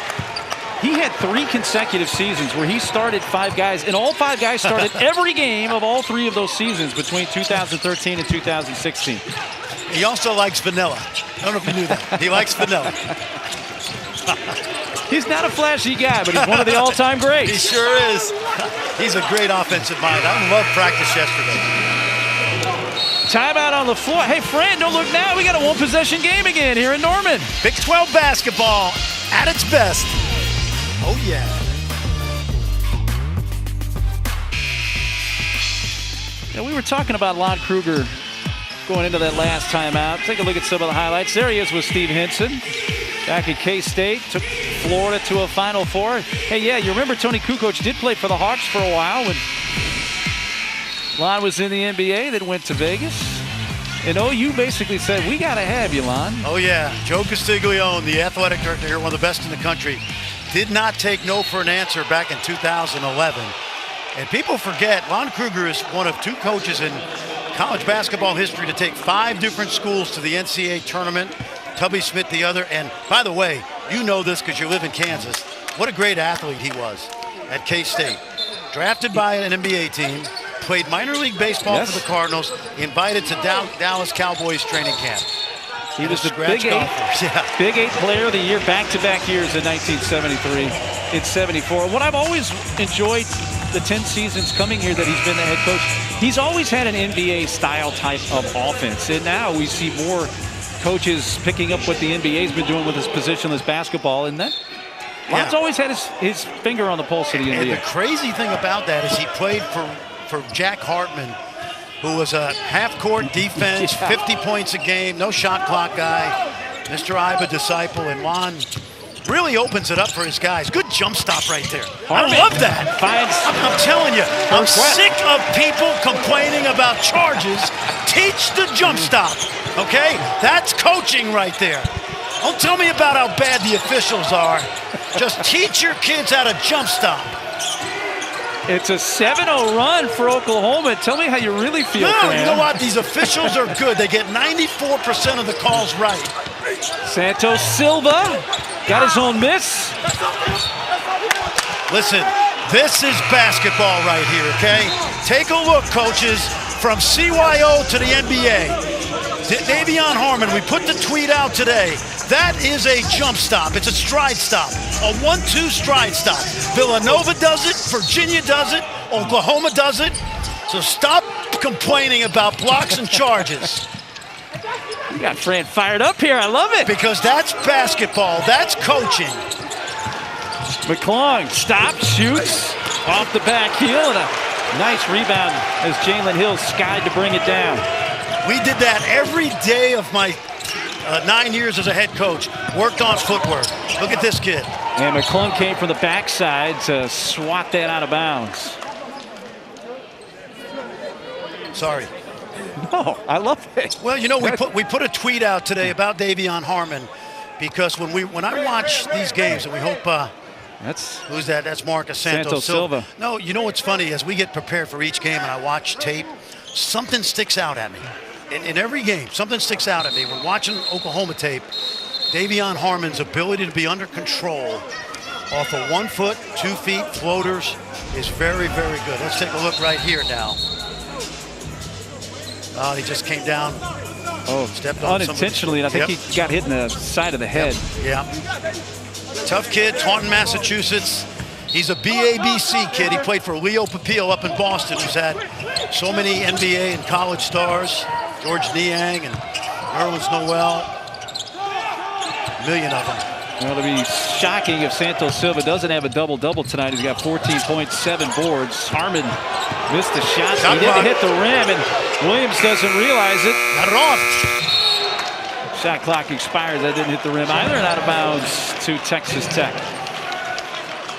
he had 3 consecutive seasons where he started 5 guys, and all 5 guys started every game of all 3 of those seasons between 2013 and 2016. He also likes vanilla. I don't know if you knew that. He likes vanilla. He's not a flashy guy, but he's one of the all-time greats. He sure is. He's a great offensive mind. I loved practice yesterday. Timeout on the floor. Hey, Fran, don't look now. We got a 1-possession game again here in Norman. Big 12 basketball at its best. Oh, yeah. Yeah, we were talking about Lon Kruger going into that last timeout. Take a look at some of the highlights. There he is with Steve Henson. Back at K-State, took Florida to a Final Four. Hey, yeah, you remember Tony Kukoc did play for the Hawks for a while when Lon was in the NBA, then went to Vegas. And OU basically said, we got to have you, Lon. Oh, yeah. Joe Castiglione, the athletic director here, one of the best in the country, did not take no for an answer back in 2011. And people forget, Lon Kruger is one of 2 coaches in college basketball history to take 5 different schools to the NCAA tournament. Tubby Smith the other, and by the way, you know this because you live in Kansas. What a great athlete he was at K-State. Drafted by an NBA team, played minor league baseball for the Cardinals, invited to Dallas Cowboys training camp. He was the Big Eight player of the year, back-to-back years in 1973 and 74. What I've always enjoyed the 10 seasons coming here that he's been the head coach, he's always had an NBA-style type of offense. And now we see more coaches picking up what the NBA's been doing with his positionless basketball. And that Lon's always had his finger on the pulse of the NBA. And the crazy thing about that is he played for Jack Hartman, who was a half-court defense, 50 points a game, no shot clock guy, Mr. Iba disciple, and Lon really opens it up for his guys. Good jump stop right there. I love that. I'm telling you, I'm sick of people complaining about charges. Teach the jump stop, okay? That's coaching right there. Don't tell me about how bad the officials are. Just teach your kids how to jump stop. It's a 7-0 run for Oklahoma. Tell me how you really feel, Fran. You know what? These officials are good. They get 94% of the calls right. Santos Silva got his own miss. Listen, this is basketball right here, okay? Take a look, coaches, from CYO to the NBA. Davion Harmon, we put the tweet out today. That is a jump stop. It's a stride stop, a 1-2 stride stop. Villanova does it, Virginia does it, Oklahoma does it. So stop complaining about blocks and charges. You got Fran fired up here. I love it. Because that's basketball. That's coaching. McClung stops, shoots off the back heel, and a nice rebound as Jalen Hill skied to bring it down. We did that every day of my 9 years as a head coach. Worked on footwork. Look at this kid. And McClung came from the backside to swat that out of bounds. Sorry. No, I love it. Well, you know, we put a tweet out today about Davion Harmon because when I watch these games, and we hope who's that? That's Marcus Santos Silva. No, you know what's funny? As we get prepared for each game and I watch tape, something sticks out at me. In every game, something sticks out at me. When watching Oklahoma tape, Davion Harmon's ability to be under control off of 1 foot, 2 feet floaters is very, very good. Let's take a look right here now. Oh, he just came down. Oh, stepped on unintentionally, and I think he got hit in the side of the head. Yeah. Tough kid, Taunton, Massachusetts. He's a BABC kid. He played for Leo Papil up in Boston, who's had so many NBA and college stars. George Niang and Nerlens Noel. A million of them. Well, it'll be shocking if Santos Silva doesn't have a double-double tonight. He's got 14 points, 7 boards. Harmon missed the shot. He didn't hit the rim, and Williams doesn't realize it. Got it off. Shot clock expires. That didn't hit the rim either, and out of bounds to Texas Tech.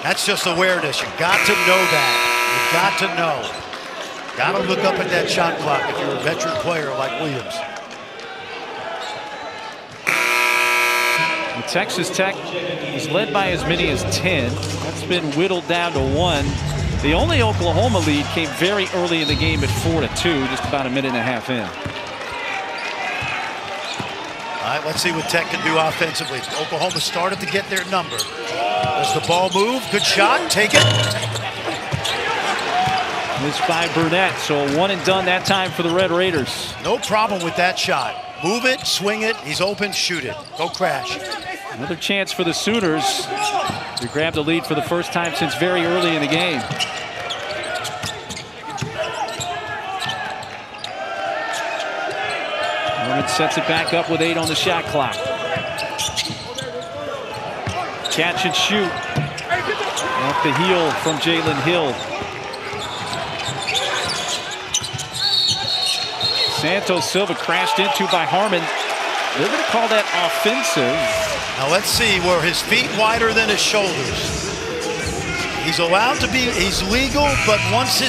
That's just awareness. You got to know that. You got to know. Got to look up at that shot clock if you're a veteran player like Williams. And Texas Tech is led by as many as 10. That's been whittled down to 1. The only Oklahoma lead came very early in the game at 4-2, just about a minute and a half in. All right, let's see what Tech can do offensively. Oklahoma started to get their number. Does the ball move? Good shot. Take it. Missed by Burnett, so a one and done that time for the Red Raiders. No problem with that shot. Move it, swing it. He's open, shoot it. Go crash. Another chance for the Sooners to grab the lead for the first time since very early in the game. Norman sets it back up with 8 on the shot clock. Catch and shoot. Off the heel from Jalen Hill. Santos Silva crashed into by Harmon. They're going to call that offensive. Now let's see, were his feet wider than his shoulders? He's allowed to be, he's legal, but once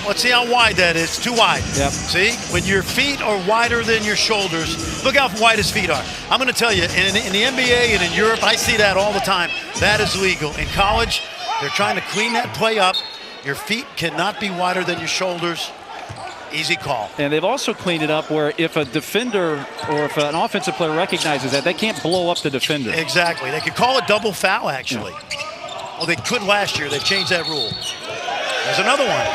let's see how wide that is. Too wide. Yep. See, when your feet are wider than your shoulders, look how wide his feet are. I'm going to tell you, in the NBA and in Europe, I see that all the time. That is legal. In college, they're trying to clean that play up. Your feet cannot be wider than your shoulders. Easy call. And they've also cleaned it up where if a defender or if an offensive player recognizes that, they can't blow up the defender. Exactly. They could call it double foul, actually. Yeah. Well, they could last year. They've changed that rule. There's another one.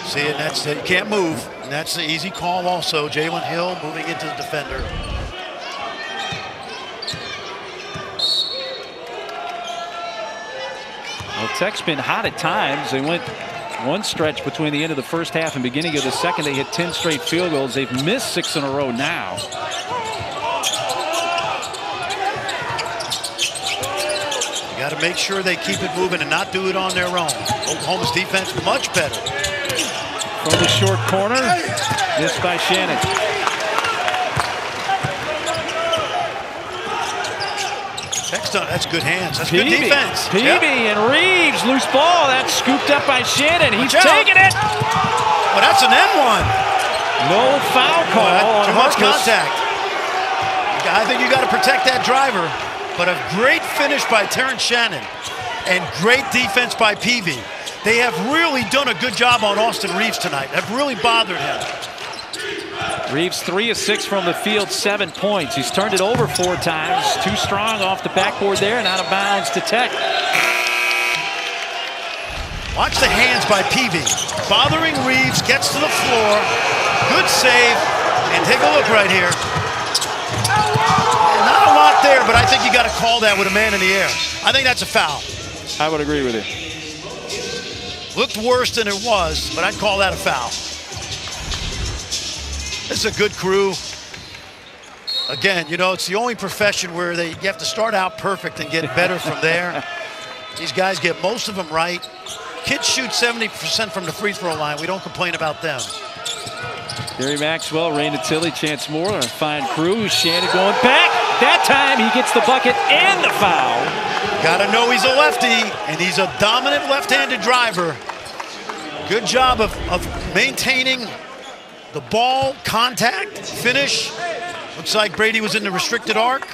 See, and that's you can't move. And that's the easy call also. Jalen Hill moving into the defender. Well, Tech's been hot at times. They went one stretch between the end of the first half and beginning of the second. They hit 10 straight field goals. They've missed 6 in a row now. You got to make sure they keep it moving and not do it on their own. Oklahoma's defense much better. From the short corner, missed by Shannon. That's good hands. That's good defense. Peavy and Reeves, loose ball. That's scooped up by Shannon. He's taking it. Well, that's an N1. No foul call. Too much contact. I think you got to protect that driver. But a great finish by Terrence Shannon and great defense by Peavy. They have really done a good job on Austin Reeves tonight. Have really bothered him. Reeves 3 of 6 from the field, 7 points. He's turned it over 4 times. Too strong off the backboard there and out of bounds to Tech. Watch the hands by Peavy. Bothering Reeves, gets to the floor. Good save. And take a look right here. Not a lot there, but I think you got to call that with a man in the air. I think that's a foul. I would agree with you. Looked worse than it was, but I'd call that a foul. This is a good crew. Again, you know, it's the only profession where you have to start out perfect and get better from there. These guys get most of them right. Kids shoot 70% from the free throw line. We don't complain about them. Gary Maxwell, Ray Natilli, Chance Moore, a fine crew. Shannon going back. That time he gets the bucket and the foul. Gotta know he's a lefty, and he's a dominant left-handed driver. Good job of maintaining the ball, contact, finish. Looks like Brady was in the restricted arc.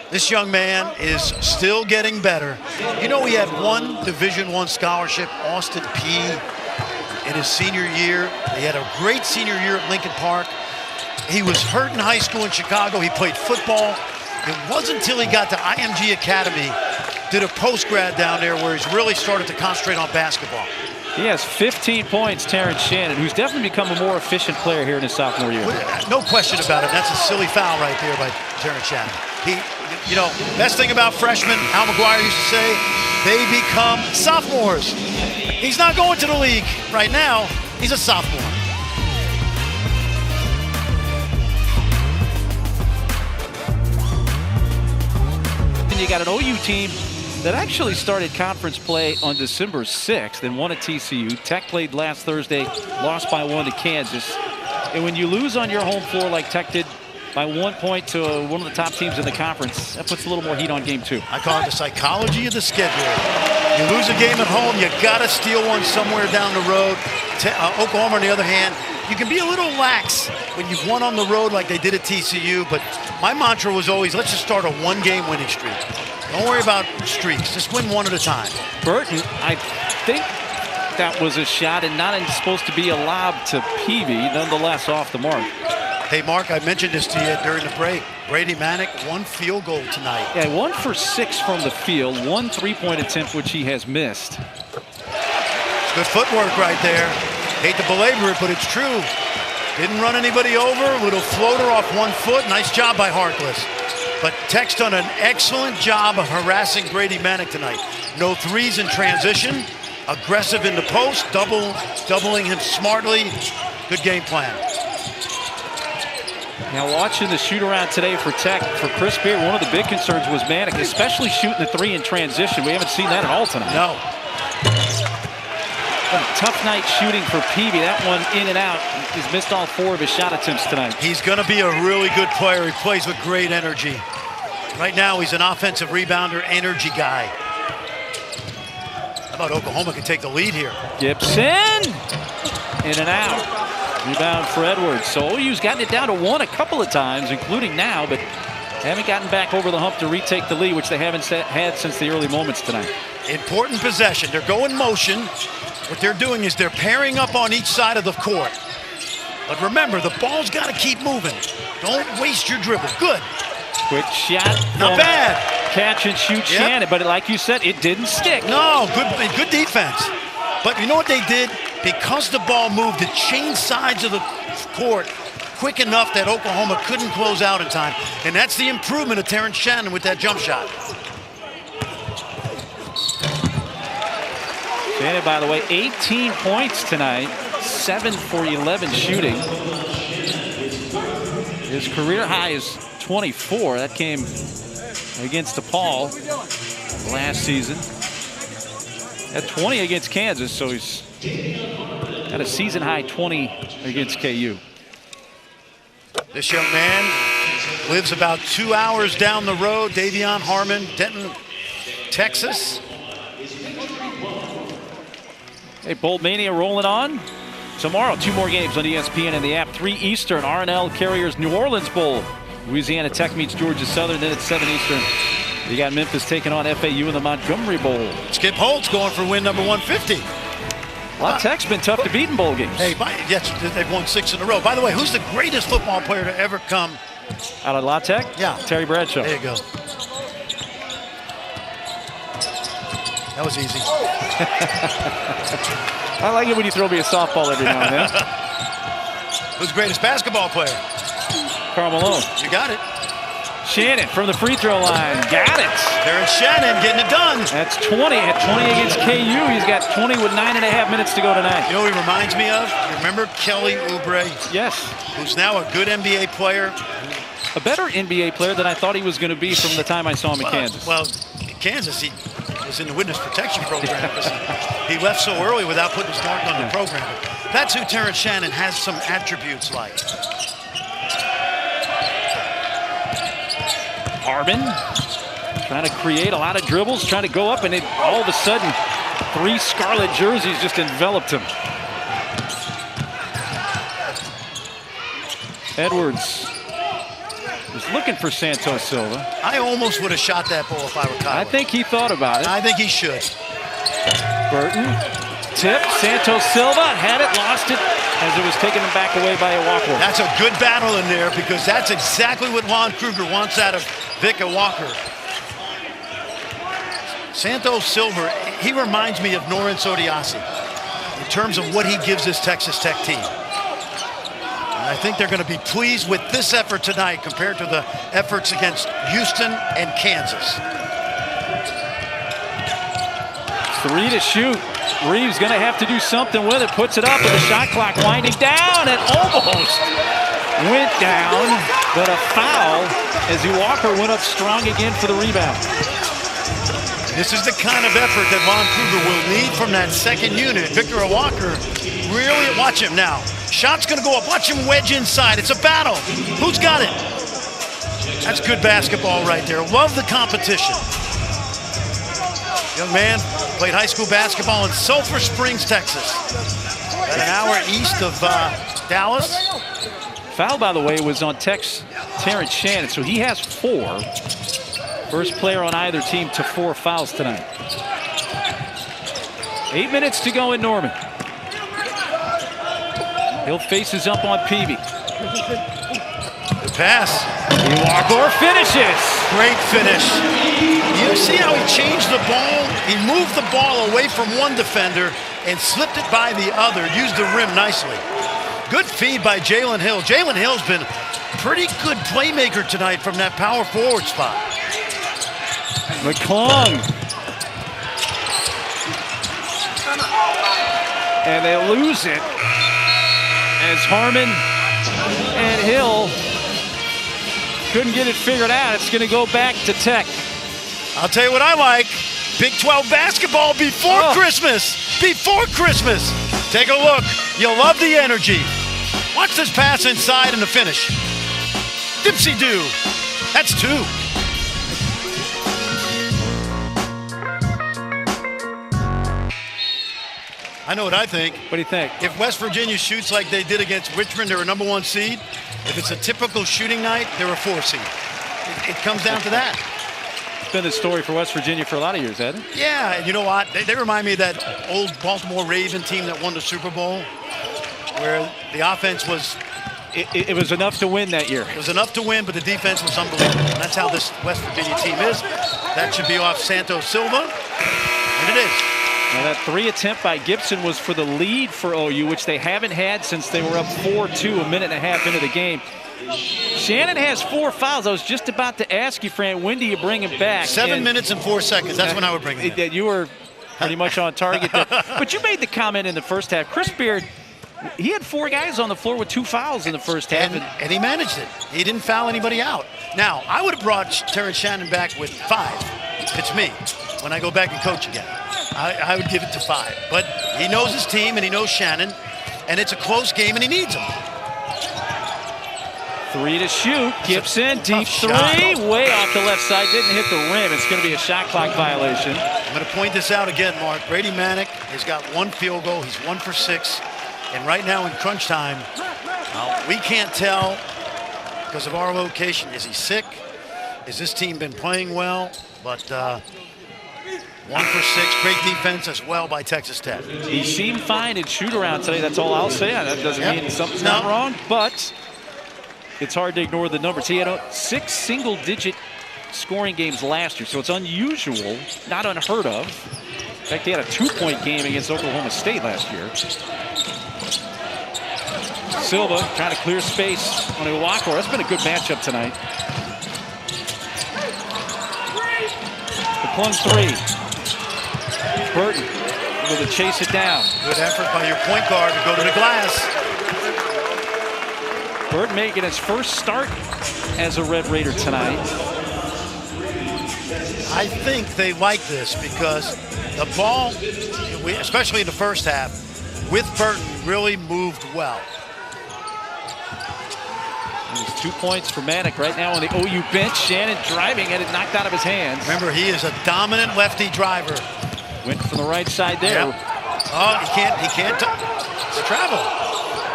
This young man is still getting better. You know, he had one Division I scholarship, Austin Peay, in his senior year. He had a great senior year at Lincoln Park. He was hurt in high school in Chicago. He played football. It wasn't until he got to IMG Academy, did a post-grad down there where he's really started to concentrate on basketball. He has 15 points, Terrence Shannon, who's definitely become a more efficient player here in his sophomore year. No question about it. That's a silly foul right there by Terrence Shannon. You know, best thing about freshmen, Al McGuire used to say, they become sophomores. He's not going to the league right now. He's a sophomore. And you got an OU team that actually started conference play on December 6th and won at TCU. Tech played last Thursday, lost by 1 to Kansas. And when you lose on your home floor like Tech did by 1 point to one of the top teams in the conference, that puts a little more heat on game 2. I call it the psychology of the schedule. You lose a game at home, you got to steal one somewhere down the road. Oklahoma, on the other hand, you can be a little lax when you've won on the road like they did at TCU, but my mantra was always, let's just start a one-game winning streak. Don't worry about streaks. Just win one at a time. Burton, I think that was a shot and not supposed to be a lob to Peavy, nonetheless off the mark. Hey, Mark, I mentioned this to you during the break. Brady Manick, 1 field goal tonight. Yeah, 1 for 6 from the field, 1 3-point attempt, which he has missed. It's good footwork right there. Hate to belabor it, but it's true. Didn't run anybody over. Little floater off 1 foot. Nice job by Harkless. But Tech's done an excellent job of harassing Brady Manick tonight. No threes in transition. Aggressive in the post. Doubling him smartly. Good game plan. Now watching the shoot around today for Tech, for Chris Beard, one of the big concerns was Manick, especially shooting the 3 in transition. We haven't seen that at all tonight. No. A tough night shooting for Peavy. That one in and out. He's missed all 4 of his shot attempts tonight. He's going to be a really good player. He plays with great energy. Right now, he's an offensive rebounder, energy guy. How about Oklahoma can take the lead here? Gibson, in and out. Rebound for Edwards. So OU's gotten it down to 1 a couple of times, including now, but haven't gotten back over the hump to retake the lead, which they haven't had since the early moments tonight. Important possession. They're going motion. What they're doing is they're pairing up on each side of the court. But remember, the ball's got to keep moving. Don't waste your dribble. Good. Quick shot. Not bad. Catch and shoot Shannon, but like you said, it didn't stick. No, good defense. But you know what they did? Because the ball moved, it changed sides of the court quick enough that Oklahoma couldn't close out in time. And that's the improvement of Terrence Shannon with that jump shot. Shannon, by the way, 18 points tonight, 7 for 11 shooting. His career high is 24. That came against DePaul last season. At 20 against Kansas, so he's got a season high 20 against KU. This young man lives about 2 hours down the road. Davion Harmon, Denton, Texas. Hey, Bowl Mania rolling on. Tomorrow, 2 more games on ESPN and the app. 3 Eastern, R&L Carriers New Orleans Bowl. Louisiana Tech meets Georgia Southern. Then at 7 Eastern, you got Memphis taking on FAU in the Montgomery Bowl. Skip Holtz going for win number 150. La Tech's been tough to beat in bowl games. Hey, yes, they've won 6 in a row. By the way, who's the greatest football player to ever come out of La Tech? Yeah. Terry Bradshaw. There you go. That was easy. I like it when you throw me a softball every now and then. Who's the greatest basketball player? Karl Malone. You got it. Shannon from the free throw line. Got it. Terrence Shannon getting it done. That's 20. At 20 against KU. He's got 20 with 9.5 minutes to go tonight. You know what he reminds me of? You remember Kelly Oubre? Yes. Who's now a good NBA player. A better NBA player than I thought he was going to be from the time I saw him in Kansas. Well, in Kansas, he was in the witness protection program. He left so early without putting his mark on the program. That's who Terrence Shannon has some attributes like. Harmon trying to create a lot of dribbles, trying to go up, and all of a sudden, 3 scarlet jerseys just enveloped him. Edwards was looking for Santos Silva. I almost would have shot that ball if I were Kyler. I think he thought about it. I think he should. Burton, tip, Santos Silva had it, lost it as it was taken back away by Walker. That's a good battle in there because that's exactly what Lon Kruger wants out of Vic Walker. Santos Silva, he reminds me of Norin Sodiasi in terms of what he gives this Texas Tech team. And I think they're going to be pleased with this effort tonight compared to the efforts against Houston and Kansas. 3 to shoot. Reeves going to have to do something with it. Puts it up with the shot clock winding down and almost went down, but a foul as Walker went up strong again for the rebound. This is the kind of effort that Lon Kruger will need from that second unit. Victor Walker, really, watch him now. Shot's going to go up. Watch him wedge inside. It's a battle. Who's got it? That's good basketball right there. Love the competition. Young man played high school basketball in Sulphur Springs, Texas. About an hour east of Dallas. Foul, by the way, was on Tech's Terrence Shannon, so he has 4. First player on either team to 4 fouls tonight. 8 minutes to go in Norman. Hill faces up on Peavy. Good pass. Walker finishes. Great finish. You see how he changed the ball? He moved the ball away from one defender and slipped it by the other. Used the rim nicely. Good feed by Jalen Hill. Jalen Hill's been pretty good playmaker tonight from that power forward spot. McClung. And they lose it as Harmon and Hill couldn't get it figured out. It's going to go back to Tech. I'll tell you what I like. Big 12 basketball before Christmas. Before Christmas. Take a look. You'll love the energy. Watch this pass inside and the finish. Dipsy-doo. That's 2. I know what I think. What do you think? If West Virginia shoots like they did against Richmond, they're a #1 seed. If it's a typical shooting night, they're a 4 seed. It comes down to that. It's been the story for West Virginia for a lot of years, hasn't it? Yeah, and you know what? They remind me of that old Baltimore Raven team that won the Super Bowl, where the offense was... It was enough to win that year. It was enough to win, but the defense was unbelievable. And that's how this West Virginia team is. That should be off Santos Silva, and it is. Now that 3 attempt by Gibson was for the lead for OU, which they haven't had since they were up 4-2 a minute and a half into the game. Shannon has 4 fouls. I was just about to ask you, Fran, when do you bring him back? 7 minutes and 4 seconds. That's when I would bring him in. You were pretty much on target there. But you made the comment in the first half. Chris Beard, he had 4 guys on the floor with 2 fouls in the first half. And he managed it. He didn't foul anybody out. Now, I would have brought Terrence Shannon back with 5. It's me. When I go back and coach again, I would give it to 5. But he knows his team and he knows Shannon, and it's a close game and he needs him. 3 to shoot. Gibson, deep 3, way off the left side. Didn't hit the rim. It's going to be a shot clock violation. I'm going to point this out again, Mark. Brady Manick has got 1 field goal. He's 1 for 6. And right now in crunch time, we can't tell because of our location. Is he sick? Has this team been playing well? But 1 for 6. Great defense as well by Texas Tech. He seemed fine in shoot-around today. That's all I'll say. That doesn't mean something's not wrong, but it's hard to ignore the numbers. He had 6 single-digit scoring games last year, so it's unusual, not unheard of. In fact, he had a 2-point game against Oklahoma State last year. Silva trying to clear space on Iwakor. That's been a good matchup tonight. McClung 3. Burton able to chase it down. Good effort by your point guard to go to the glass. Burton making his first start as a Red Raider tonight. I think they like this because the ball, especially in the first half, with Burton really moved well. There's 2 points for Manick right now on the OU bench. Shannon driving, had it knocked out of his hands. Remember, he is a dominant lefty driver. Went from the right side there. Yep. Oh, he can't. It's travel.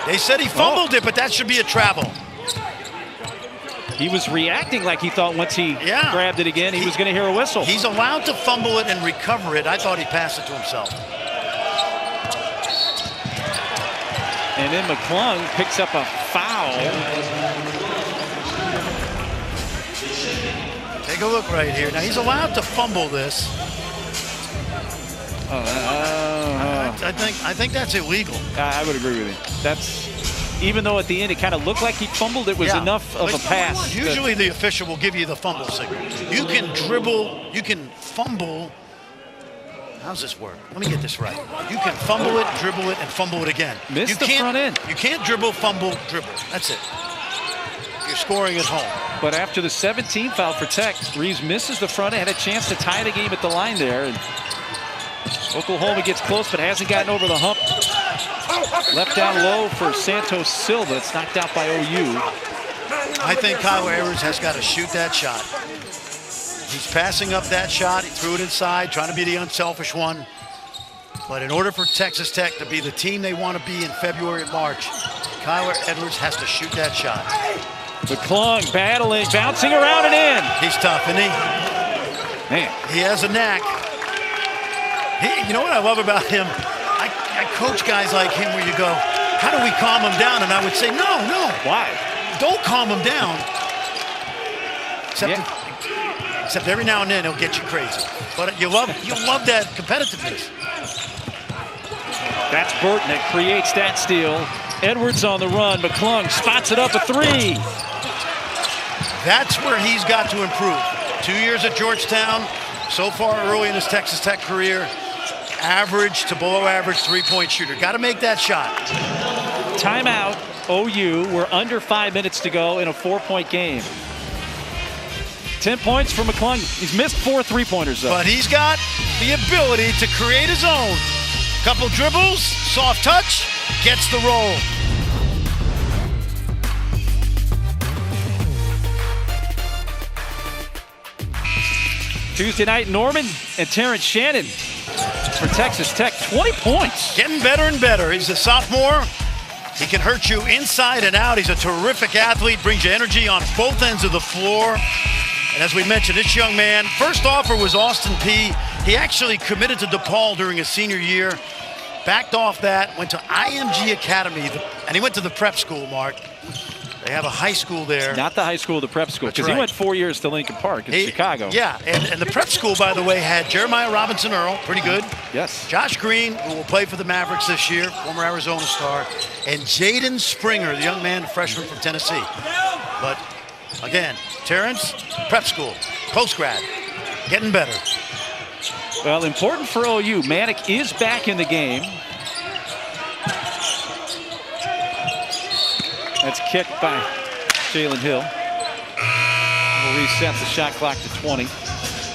They said he fumbled it, but that should be a travel. He was reacting like he thought once he grabbed it again, he was going to hear a whistle. He's allowed to fumble it and recover it. I thought he passed it to himself. And then McClung picks up a foul. Take a look right here. Now, he's allowed to fumble this. I think that's illegal. I would agree with you. That's, even though at the end it kind of looked like he fumbled, it was enough of a pass. Usually the official will give you the fumble signal. You can dribble, you can fumble. How's this work? Let me get this right. You can fumble it, dribble it, and fumble it again. Missed the front end. You can't dribble, fumble, dribble. That's it. You're scoring at home. But after the 17th foul for Tech, Reeves misses the front end, had a chance to tie the game at the line there. And Oklahoma gets close, but hasn't gotten over the hump. Left down low for Santos Silva. It's knocked out by OU. I think Kyler Edwards has got to shoot that shot. He's passing up that shot. He threw it inside, trying to be the unselfish one. But in order for Texas Tech to be the team they want to be in February and March, Kyler Edwards has to shoot that shot. McClung battling, bouncing around and in. He's tough, isn't he? Man. He has a knack. You know what I love about him? I coach guys like him where you go, how do we calm him down? And I would say, no. Why? Don't calm him down. Except every now and then he'll get you crazy. But you love that competitiveness. That's Burton that creates that steal. Edwards on the run. McClung spots it up a 3. That's where he's got to improve. 2 years at Georgetown. So far early in his Texas Tech career, average to below average 3-point shooter. Got to make that shot. Timeout, OU. We're under 5 minutes to go in a 4-point game. 10 points for McClung. He's missed 4 3-pointers, though. But he's got the ability to create his own. Couple dribbles, soft touch, gets the roll. Tuesday night, Norman and Terrence Shannon for Texas Tech. 20 points. Getting better and better. He's a sophomore. He can hurt you inside and out. He's a terrific athlete, brings you energy on both ends of the floor. And as we mentioned, this young man, first offer was Austin Peay. He actually committed to DePaul during his senior year, backed off that, went to IMG Academy, and he went to the prep school, Mark. They have a high school there. Not the high school, the prep school, because right. he went 4 years to Lincoln Park in Chicago. Yeah, and the prep school, by the way, had Jeremiah Robinson Earl, pretty good. Yes. Josh Green, who will play for the Mavericks this year, former Arizona star, and Jaden Springer, the young man, freshman from Tennessee. But again, Terrence, prep school, post-grad, getting better. Well, important for OU, Manick is back in the game. That's kicked by Jalen Hill. We'll reset the shot clock to 20.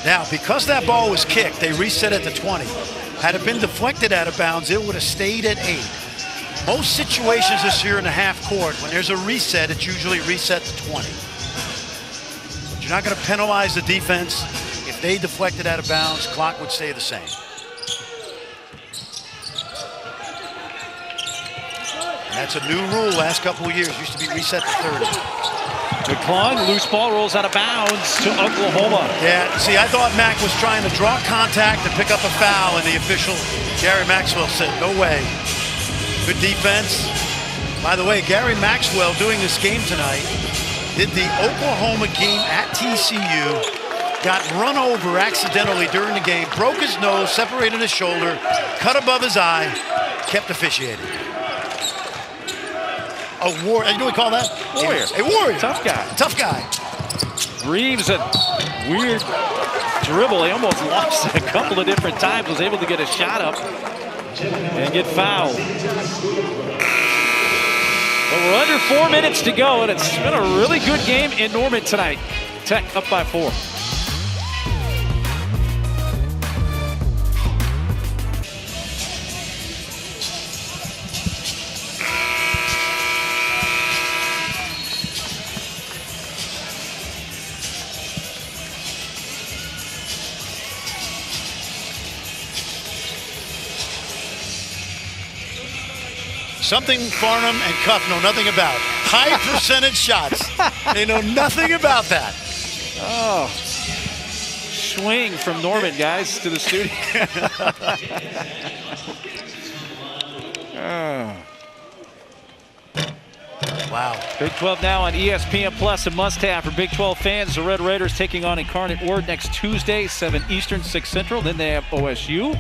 Now, because that ball was kicked, they reset it to 20. Had it been deflected out of bounds, it would have stayed at 8. Most situations this year in the half court, when there's a reset, it's usually reset to 20. But you're not going to penalize the defense. If they deflected out of bounds, clock would stay the same. And that's a new rule last couple of years. Used to be reset to 30. McClung, loose ball, rolls out of bounds to Oklahoma. Yeah, see, I thought Mack was trying to draw contact and pick up a foul, and the official, Gary Maxwell, said, no way. Good defense. By the way, Gary Maxwell doing this game tonight did the Oklahoma game at TCU, got run over accidentally during the game, broke his nose, separated his shoulder, cut above his eye, kept officiating. A warrior. You know what we call that? Warrior. A warrior. Tough guy. Tough guy. Reeves, a weird dribble. He almost lost it a couple of different times. Was able to get a shot up and get fouled. But we're under 4 minutes to go, and it's been a really good game in Norman tonight. Tech up by 4. Something Farnham and Cuff know nothing about. High percentage shots. They know nothing about that. Oh, swing from Norman, guys, to the studio. Oh. Wow. Big 12 now on ESPN Plus, a must-have for Big 12 fans. The Red Raiders taking on Incarnate Word next Tuesday, 7 Eastern, 6 Central. Then they have OSU.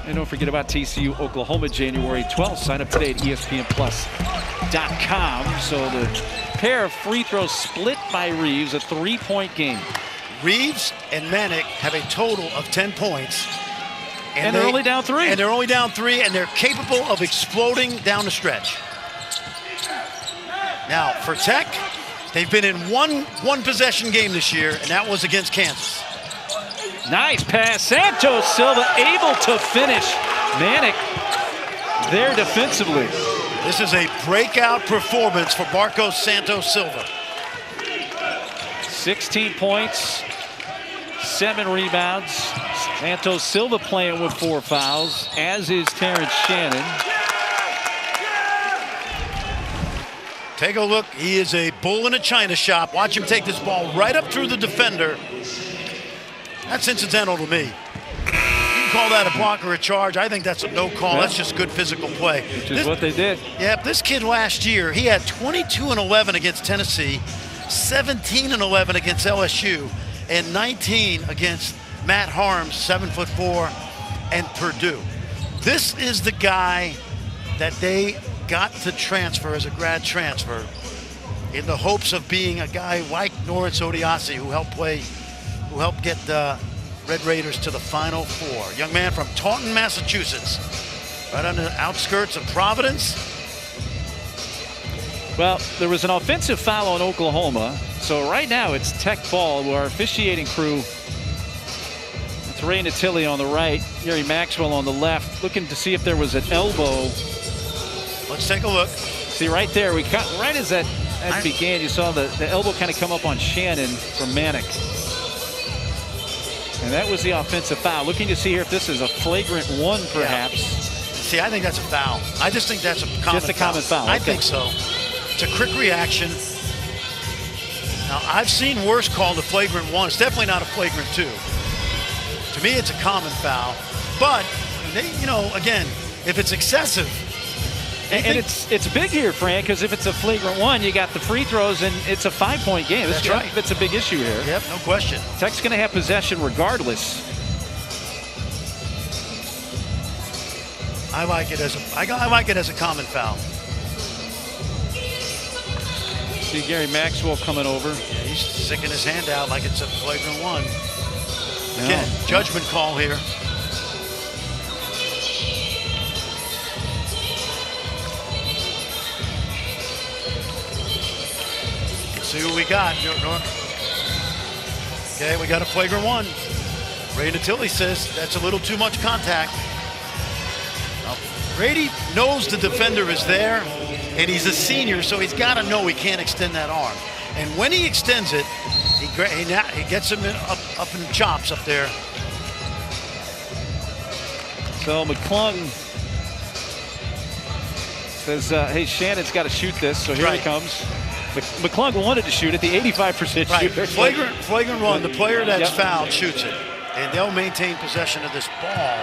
And don't forget about TCU, Oklahoma, January 12th. Sign up today at ESPNplus.com. So the pair of free throws split by Reeves, a 3-point game. Reeves and Manick have a total of 10 points. And they're only down 3. And they're only down 3, and they're capable of exploding down the stretch. Now, for Tech, they've been in one possession game this year, and that was against Kansas. Nice pass. Santos Silva able to finish. Manick there defensively. This is a breakout performance for Marcos Santos Silva. 16 points, 7 rebounds. Santos Silva playing with 4 fouls, as is Terrence Shannon. Take a look. He is a bull in a china shop. Watch him take this ball right up through the defender. That's incidental to me. You can call that a block or a charge. I think that's a no call. That's just good physical play. Which is what they did. Yeah, this kid last year, he had 22 and 11 against Tennessee, 17 and 11 against LSU, and 19 against Matt Harms, 7'4", and Purdue. This is the guy that they got to transfer as a grad transfer in the hopes of being a guy like Norris Odiasi, who helped get the Red Raiders to the Final Four. Young man from Taunton, Massachusetts, right on the outskirts of Providence. Well, there was an offensive foul on Oklahoma, so right now it's Tech ball. Our officiating crew, it's Ray Natilli on the right, Gary Maxwell on the left, looking to see if there was an elbow. Let's take a look. See right there, we cut right as that began, you saw the elbow kind of come up on Shannon from Manick. And that was the offensive foul. Looking to see here if this is a flagrant 1, perhaps. Yeah. See, I think that's a foul. I just think that's a common foul. Just a common foul. Okay. I think so. It's a quick reaction. Now, I've seen worse called a flagrant 1. It's definitely not a flagrant 2. To me, it's a common foul. But, again, if it's excessive, And it's big here, Fran, because if it's a flagrant one, you got the free throws, and it's a 5-point game. That's right. It's a big issue here. Yep, no question. Tech's going to have possession regardless. I like it as a common foul. See Gary Maxwell coming over. Yeah, he's sticking his hand out like it's a flagrant one. No. Again, judgment call here. Let's see what we got. Okay, we got a flagrant one. Ray Natili says that's a little too much contact. Brady knows the defender is there, and he's a senior, so he's got to know he can't extend that arm. And when he extends it, he gets him up in chops up there. So McClung says, hey, Shannon's got to shoot this, so here he comes. McClung wanted to shoot it, the 85% shooter. Flagrant one, the player that's fouled shoots it, and they'll maintain possession of this ball.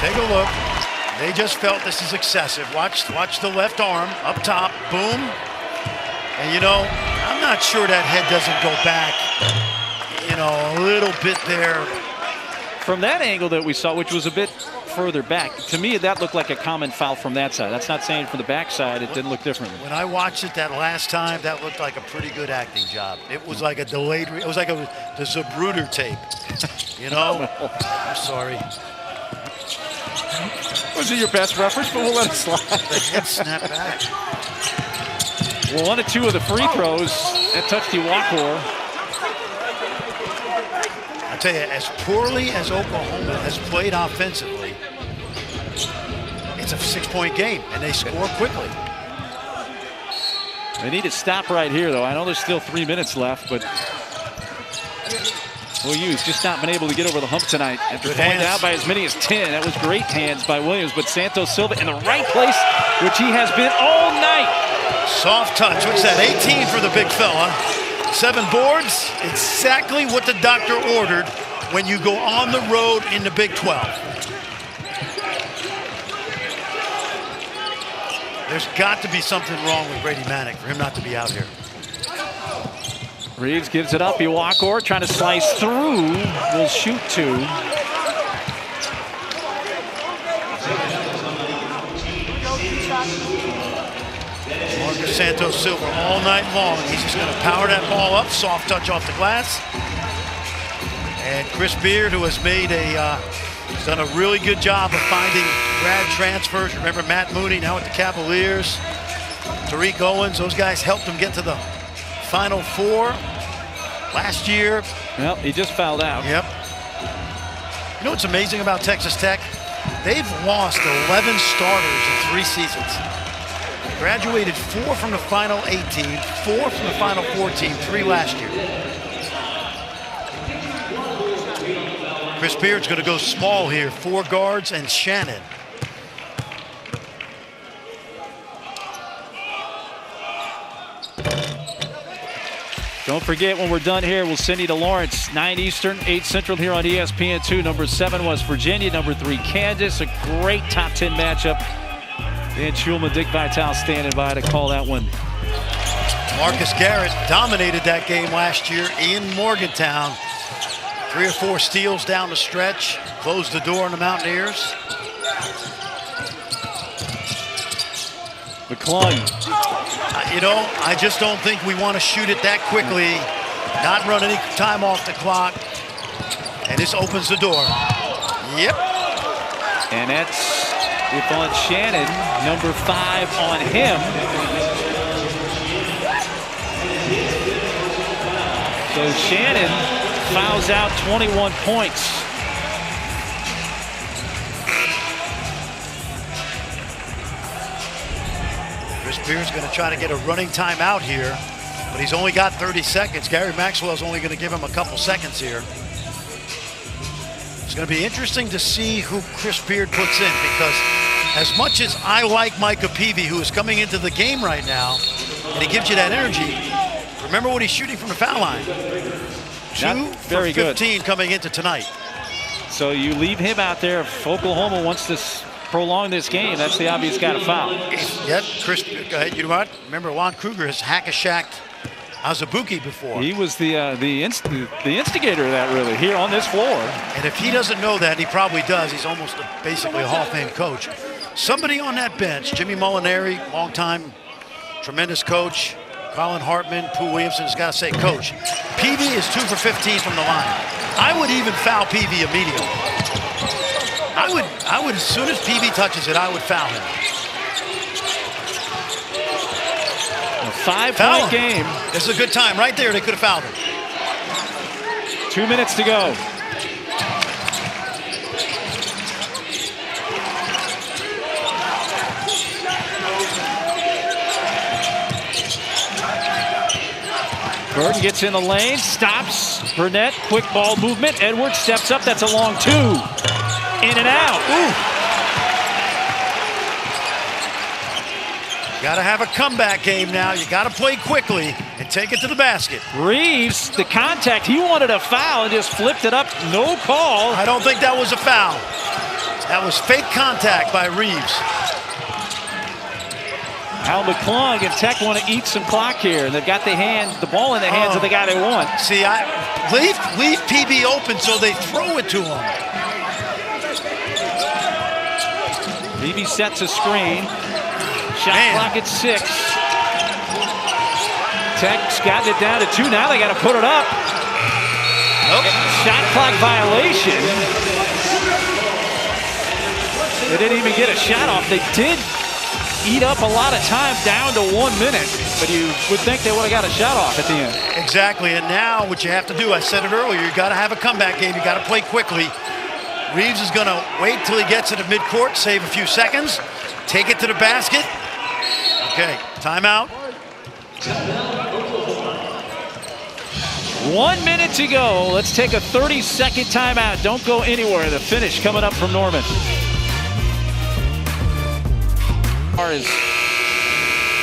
Take a look. They just felt this is excessive. Watch the left arm up top. Boom. And you know, I'm not sure that head doesn't go back, you know, a little bit there. From that angle that we saw, which was a bit further back, to me that looked like a common foul from that side. That's not saying from the back side it didn't look differently. When I watched it that last time, that looked like a pretty good acting job. It was like a delayed, it was like the Zapruder tape, you know? I'm sorry. Wasn't your best reference, but we'll let it slide. The head snapped back. Well, 1 of 2 of the free throws that touched Iwakor. I tell you, as poorly as Oklahoma has played offensively, it's a 6-point game, and they score quickly. They need to stop right here, though. I know there's still 3 minutes left, but OU's just not been able to get over the hump tonight. After going down by as many as 10. That was great hands by Williams, but Santos Silva in the right place, which he has been all night. Soft touch. What's that? 18 for the big fella. 7 boards. Exactly what the doctor ordered when you go on the road in the Big 12. There's got to be something wrong with Brady Manick for him not to be out here. Reeves gives it up. Iwakor trying to slice through. Will shoot 2. Marcus Santos Silva all night long. He's just going to power that ball up. Soft touch off the glass. And Chris Beard, who has made he's done a really good job of finding grad transfers. Remember Matt Mooney now with the Cavaliers. Tariq Owens, those guys helped him get to the Final Four last year. Well, he just fouled out. Yep. You know what's amazing about Texas Tech? They've lost 11 starters in 3 seasons. Graduated 4 from the Final 18, 4 from the Final 14, 3 last year. Chris Beard's going to go small here. 4 guards and Shannon. Don't forget, when we're done here, we'll send you to Lawrence, 9 Eastern, 8 Central here on ESPN2. Number 7, West Virginia. Number 3, Kansas. A great top 10 matchup. Dan Shulman, Dick Vitale standing by to call that one. Marcus Garrett dominated that game last year in Morgantown. 3 or 4 steals down the stretch. Closed the door on the Mountaineers. McClung. You know, I just don't think we want to shoot it that quickly, not run any time off the clock. And this opens the door. Yep. And that's if on Shannon, number 5 on him. So Shannon fouls out 21 points. Chris Beard's going to try to get a running time out here, but he's only got 30 seconds. Gary Maxwell's only going to give him a couple seconds here. It's going to be interesting to see who Chris Beard puts in, because as much as I like Micah Peavy, who is coming into the game right now, and he gives you that energy, remember what he's shooting from the foul line. 2 very for 15 coming into tonight. So you leave him out there. If Oklahoma wants to prolong this game, that's the obvious got to foul. Yep, Chris, go ahead. You know what? Remember, Lon Kruger has hack-a-shacked Azubuike before. He was the instigator of that, really, here on this floor. And if he doesn't know that, he probably does. He's almost basically a Hall of Fame coach. Somebody on that bench, Jimmy Molinari, longtime, tremendous coach. Colin Hartman, Pooh Williamson has got to say, Coach, Peavy is 2 for 15 from the line. I would even foul Peavy immediately. I would, as soon as Peavy touches it, I would foul him. A 5-point game. This is a good time. Right there, they could have fouled him. 2 minutes to go. Burton gets in the lane, stops. Burnett, quick ball movement. Edwards steps up. That's a long 2. In and out. Ooh. Got to have a comeback game now. You got to play quickly and take it to the basket. Reeves, the contact. He wanted a foul and just flipped it up. No call. I don't think that was a foul. That was fake contact by Reeves. Al McClung and Tech want to eat some clock here. They've got the ball in the hands of the guy they want. See, leave PB open so they throw it to him. PB sets a screen. Shot clock at 6. Tech's gotten it down to 2. Now they got to put it up. Nope. Shot clock violation. They didn't even get a shot off. They did eat up a lot of time down to 1 minute, but you would think they would have got a shot off at the end. Exactly, and now what you have to do, I said it earlier, you got to have a comeback game. You got to play quickly. Reeves is going to wait till he gets it at midcourt, save a few seconds, take it to the basket. Okay, timeout. 1 minute to go. Let's take a 30-second timeout. Don't go anywhere. The finish coming up from Norman. Is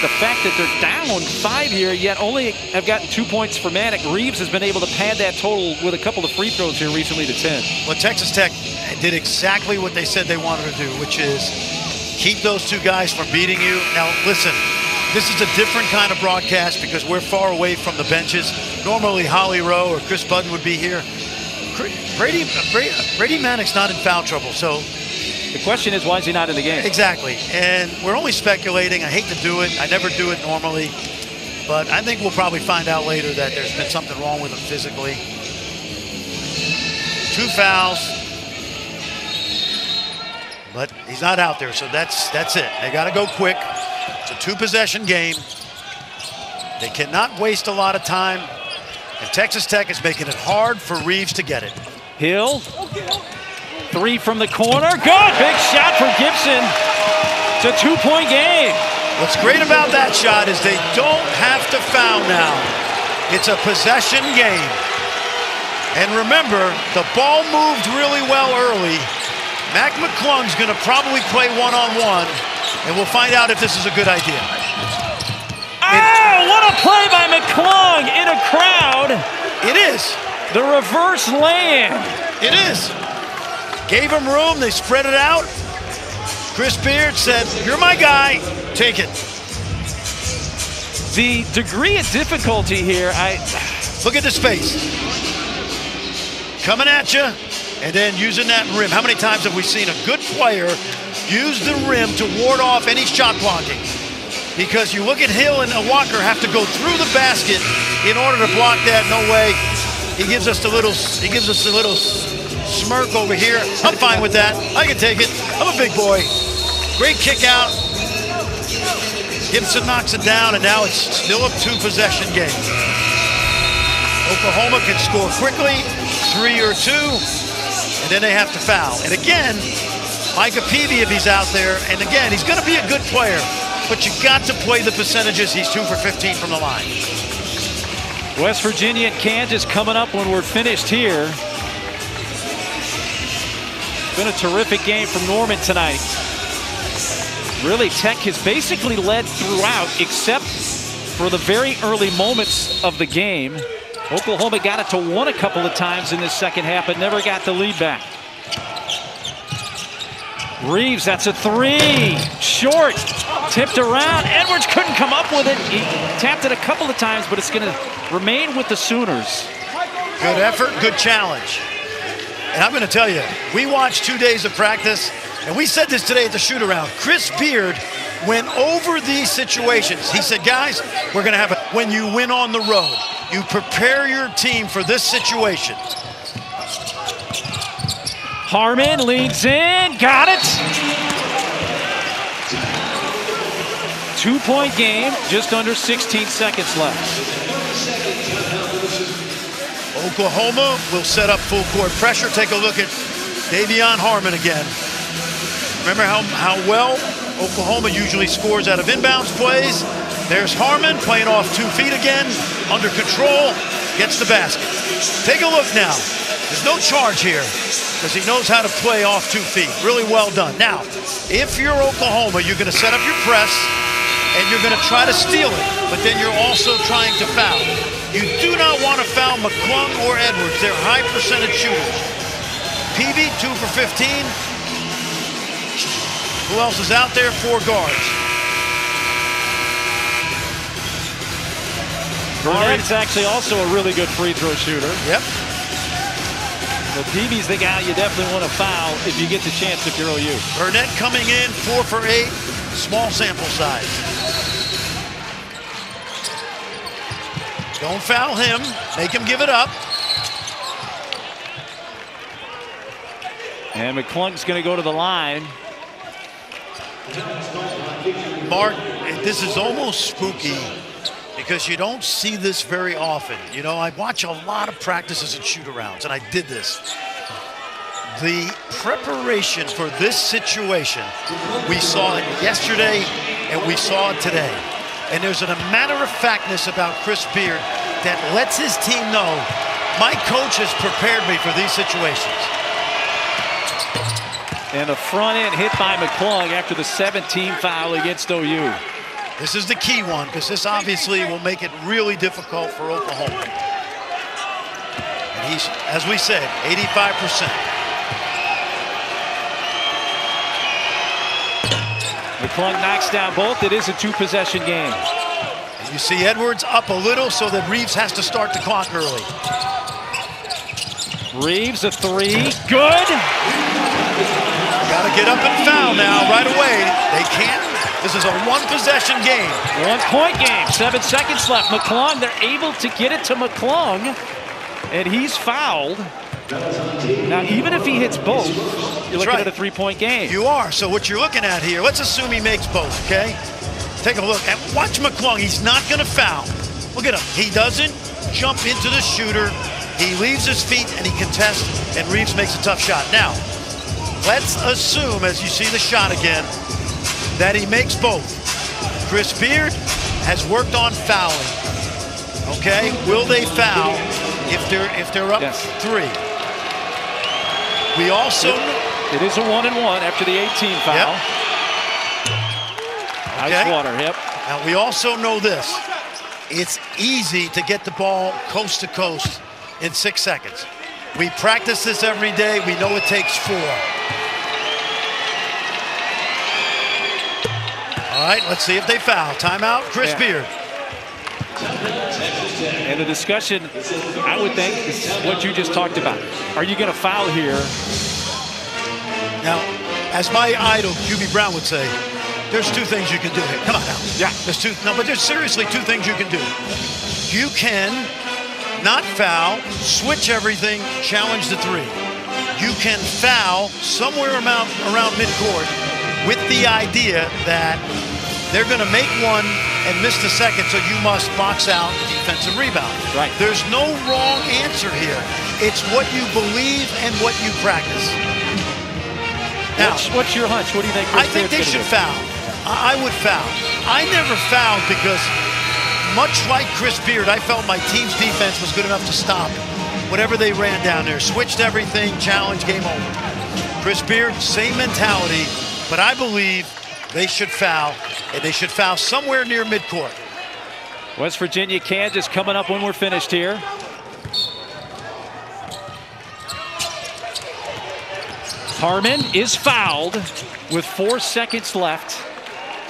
the fact that they're down 5 here, yet only have gotten 2 points for Manic. Reeves has been able to pad that total with a couple of free throws here recently to 10. Well, Texas Tech did exactly what they said they wanted to do, which is keep those 2 guys from beating you. Now, listen, this is a different kind of broadcast because we're far away from the benches. Normally, Holly Rowe or Chris Budden would be here. Brady Manic's not in foul trouble, so the question is, why is he not in the game? Exactly, and we're only speculating. I hate to do it. I never do it normally, but I think we'll probably find out later that there's been something wrong with him physically. 2 fouls, but he's not out there, so that's it. They got to go quick. It's a 2-possession game. They cannot waste a lot of time, and Texas Tech is making it hard for Reeves to get it. Hill. 3 from the corner. Good. Big shot for Gibson. It's a 2-point game. What's great about that shot is they don't have to foul now. It's a possession game. And remember, the ball moved really well early. McClung's going to probably play one-on-one, and we'll find out if this is a good idea. Oh, what a play by McClung in a crowd. It is. The reverse lay-in. It is. Gave him room, they spread it out. Chris Beard said, you're my guy, take it. The degree of difficulty here, look at the space. Coming at you, and then using that rim. How many times have we seen a good player use the rim to ward off any shot blocking? Because you look at Hill and Walker have to go through the basket in order to block that. No way. He gives us a little smirk over here. I'm fine with that. I can take it. I'm a big boy. Great kick out. Gibson knocks it down, and now it's still a 2-possession game. Oklahoma can score quickly, 3 or 2, and then they have to foul. And again, Micah Peavy, if he's out there, and again, he's going to be a good player, but you got to play the percentages. He's 2 for 15 from the line. West Virginia and Kansas coming up when we're finished here. Been a terrific game from Norman tonight. Really, Tech has basically led throughout, except for the very early moments of the game. Oklahoma got it to 1 a couple of times in this second half, but never got the lead back. Reeves, that's a 3. Short. Tipped around. Edwards couldn't come up with it. He tapped it a couple of times, but it's going to remain with the Sooners. Good effort, good challenge. And I'm going to tell you, we watched 2 days of practice, and we said this today at the shoot-around. Chris Beard went over these situations. He said, guys, we're going to have when you win on the road, you prepare your team for this situation. Harmon leads in, got it. 2-point game, just under 16 seconds left. Oklahoma will set up full court pressure. Take a look at Davion Harmon again. Remember how well Oklahoma usually scores out of inbounds plays? There's Harmon playing off 2 feet again, under control, gets the basket. Take a look now. There's no charge here because he knows how to play off 2 feet. Really well done. Now, if you're Oklahoma, you're going to set up your press and you're going to try to steal it, but then you're also trying to foul. You do not want to foul McClung or Edwards. They're high percentage shooters. Peavy, 2 for 15. Who else is out there? 4 guards. Burnett's actually also a really good free throw shooter. Yep. The Peavy's the guy you definitely want to foul if you get the chance if you're OU. Burnett coming in, 4 for 8. Small sample size. Don't foul him. Make him give it up. And McClung's going to go to the line. Mark, this is almost spooky because you don't see this very often. You know, I watch a lot of practices and shoot-arounds, and I did this. The preparation for this situation, we saw it yesterday and we saw it today. And there's a matter-of-factness about Chris Beard that lets his team know, my coach has prepared me for these situations. And a front end hit by McClung after the 17 foul against OU. This is the key one because this obviously will make it really difficult for Oklahoma. And he's, as we said, 85%. McClung knocks down both. It is a 2-possession game. And you see Edwards up a little so that Reeves has to start the clock early. Reeves, a 3. Good. Got to get up and foul now right away. They can't. This is a 1-possession game. 1-point game. 7 seconds left. McClung, they're able to get it to McClung, and he's fouled. Now, even if he hits both, you're looking at a 3-point game. You are. So what you're looking at here, let's assume he makes both, okay? Take a look. And watch McClung. He's not going to foul. Look at him. He doesn't jump into the shooter. He leaves his feet and he contests, and Reeves makes a tough shot. Now, let's assume, as you see the shot again, that he makes both. Chris Beard has worked on fouling. Okay, will they foul if they're up 3? We also it is a 1-and-1 after the 18 foul. Yep. Nice water. Yep. Now we also know this: it's easy to get the ball coast to coast in 6 seconds. We practice this every day. We know it takes 4. All right, let's see if they foul. Timeout, Chris Beard. And the discussion, I would think, is what you just talked about. Are you going to foul here? Now, as my idol, QB Brown, would say, there's 2 things you can do here. Come on now. Yeah. But there's seriously 2 things you can do. You can not foul, switch everything, challenge the 3. You can foul somewhere around midcourt with the idea that they're going to make one and miss the second, so you must box out defensive rebound. Right. There's no wrong answer here. It's what you believe and what you practice. Now, what's your hunch? What do you think? I think they should foul. I would foul. I never fouled because, much like Chris Beard, I felt my team's defense was good enough to stop whatever they ran down there. Switched everything, challenge, game over. Chris Beard, same mentality, but I believe they should foul, and they should foul somewhere near midcourt. West Virginia, Kansas coming up when we're finished here. Harmon is fouled with 4 seconds left.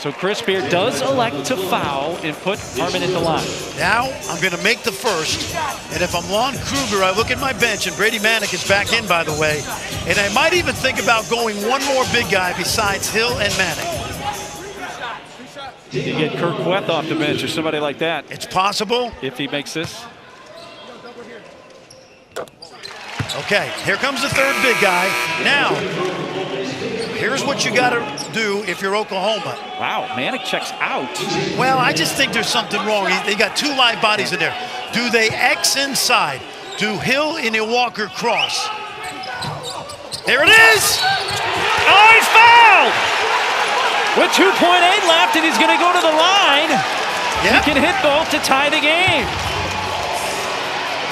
So Chris Beard does elect to foul and put Harmon in the line. Now I'm going to make the first. And if I'm Lon Kruger, I look at my bench, and Brady Manick is back in, by the way. And I might even think about going one more big guy besides Hill and Manick. You get Kirk Queth off the bench or somebody like that. It's possible. If he makes this. Okay, here comes the third big guy. Now, here's what you got to do if you're Oklahoma. Wow, Manick checks out. Well, I just think there's something wrong. They got 2 live bodies in there. Do they X inside? Do Hill and Walker cross? There it is! Oh, he's fouled! With 2.8 left, and he's going to go to the line. Yep. He can hit both to tie the game.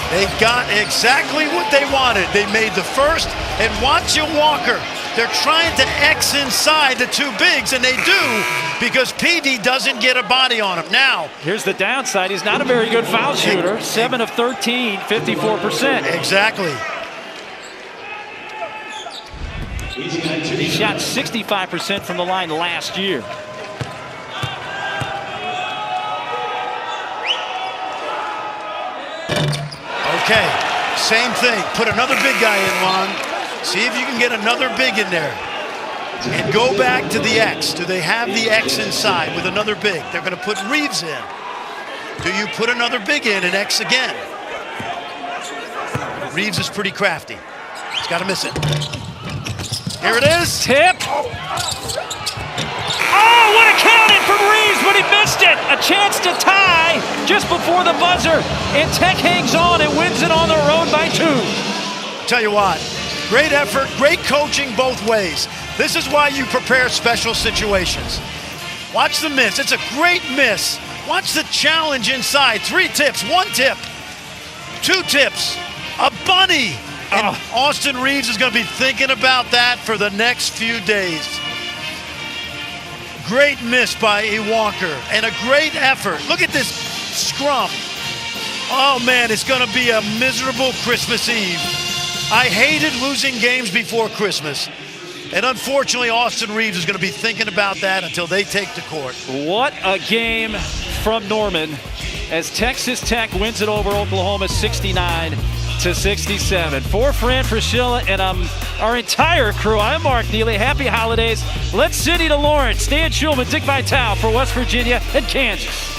They got exactly what they wanted. They made the first, and watch Walker. They're trying to X inside the 2 bigs, and they do because PD doesn't get a body on him. Now, here's the downside. He's not a very good foul shooter. 7 of 13, 54%. Exactly. He shot 65% from the line last year. Okay, same thing. Put another big guy in, Lon. See if you can get another big in there. And go back to the X. Do they have the X inside with another big? They're going to put Reeves in. Do you put another big in and X again? Reeves is pretty crafty. He's got to miss it. Here it is. Tip. Oh, what a count in from Reeves, but he missed it. A chance to tie just before the buzzer. And Tech hangs on and wins it on the road by 2. Tell you what, great effort, great coaching both ways. This is why you prepare special situations. Watch the miss. It's a great miss. Watch the challenge inside. 3 tips, 1 tip, 2 tips, a bunny. And Austin Reeves is going to be thinking about that for the next few days. Great miss by Walker and a great effort. Look at this scrum. Oh, man, it's going to be a miserable Christmas Eve. I hated losing games before Christmas. And unfortunately, Austin Reeves is going to be thinking about that until they take the court. What a game from Norman as Texas Tech wins it over Oklahoma 69-67. For Fran Fraschilla and our entire crew, I'm Mark Neely. Happy holidays. Let's City to Lawrence. Stan Schulman, Dick Vitale for West Virginia and Kansas.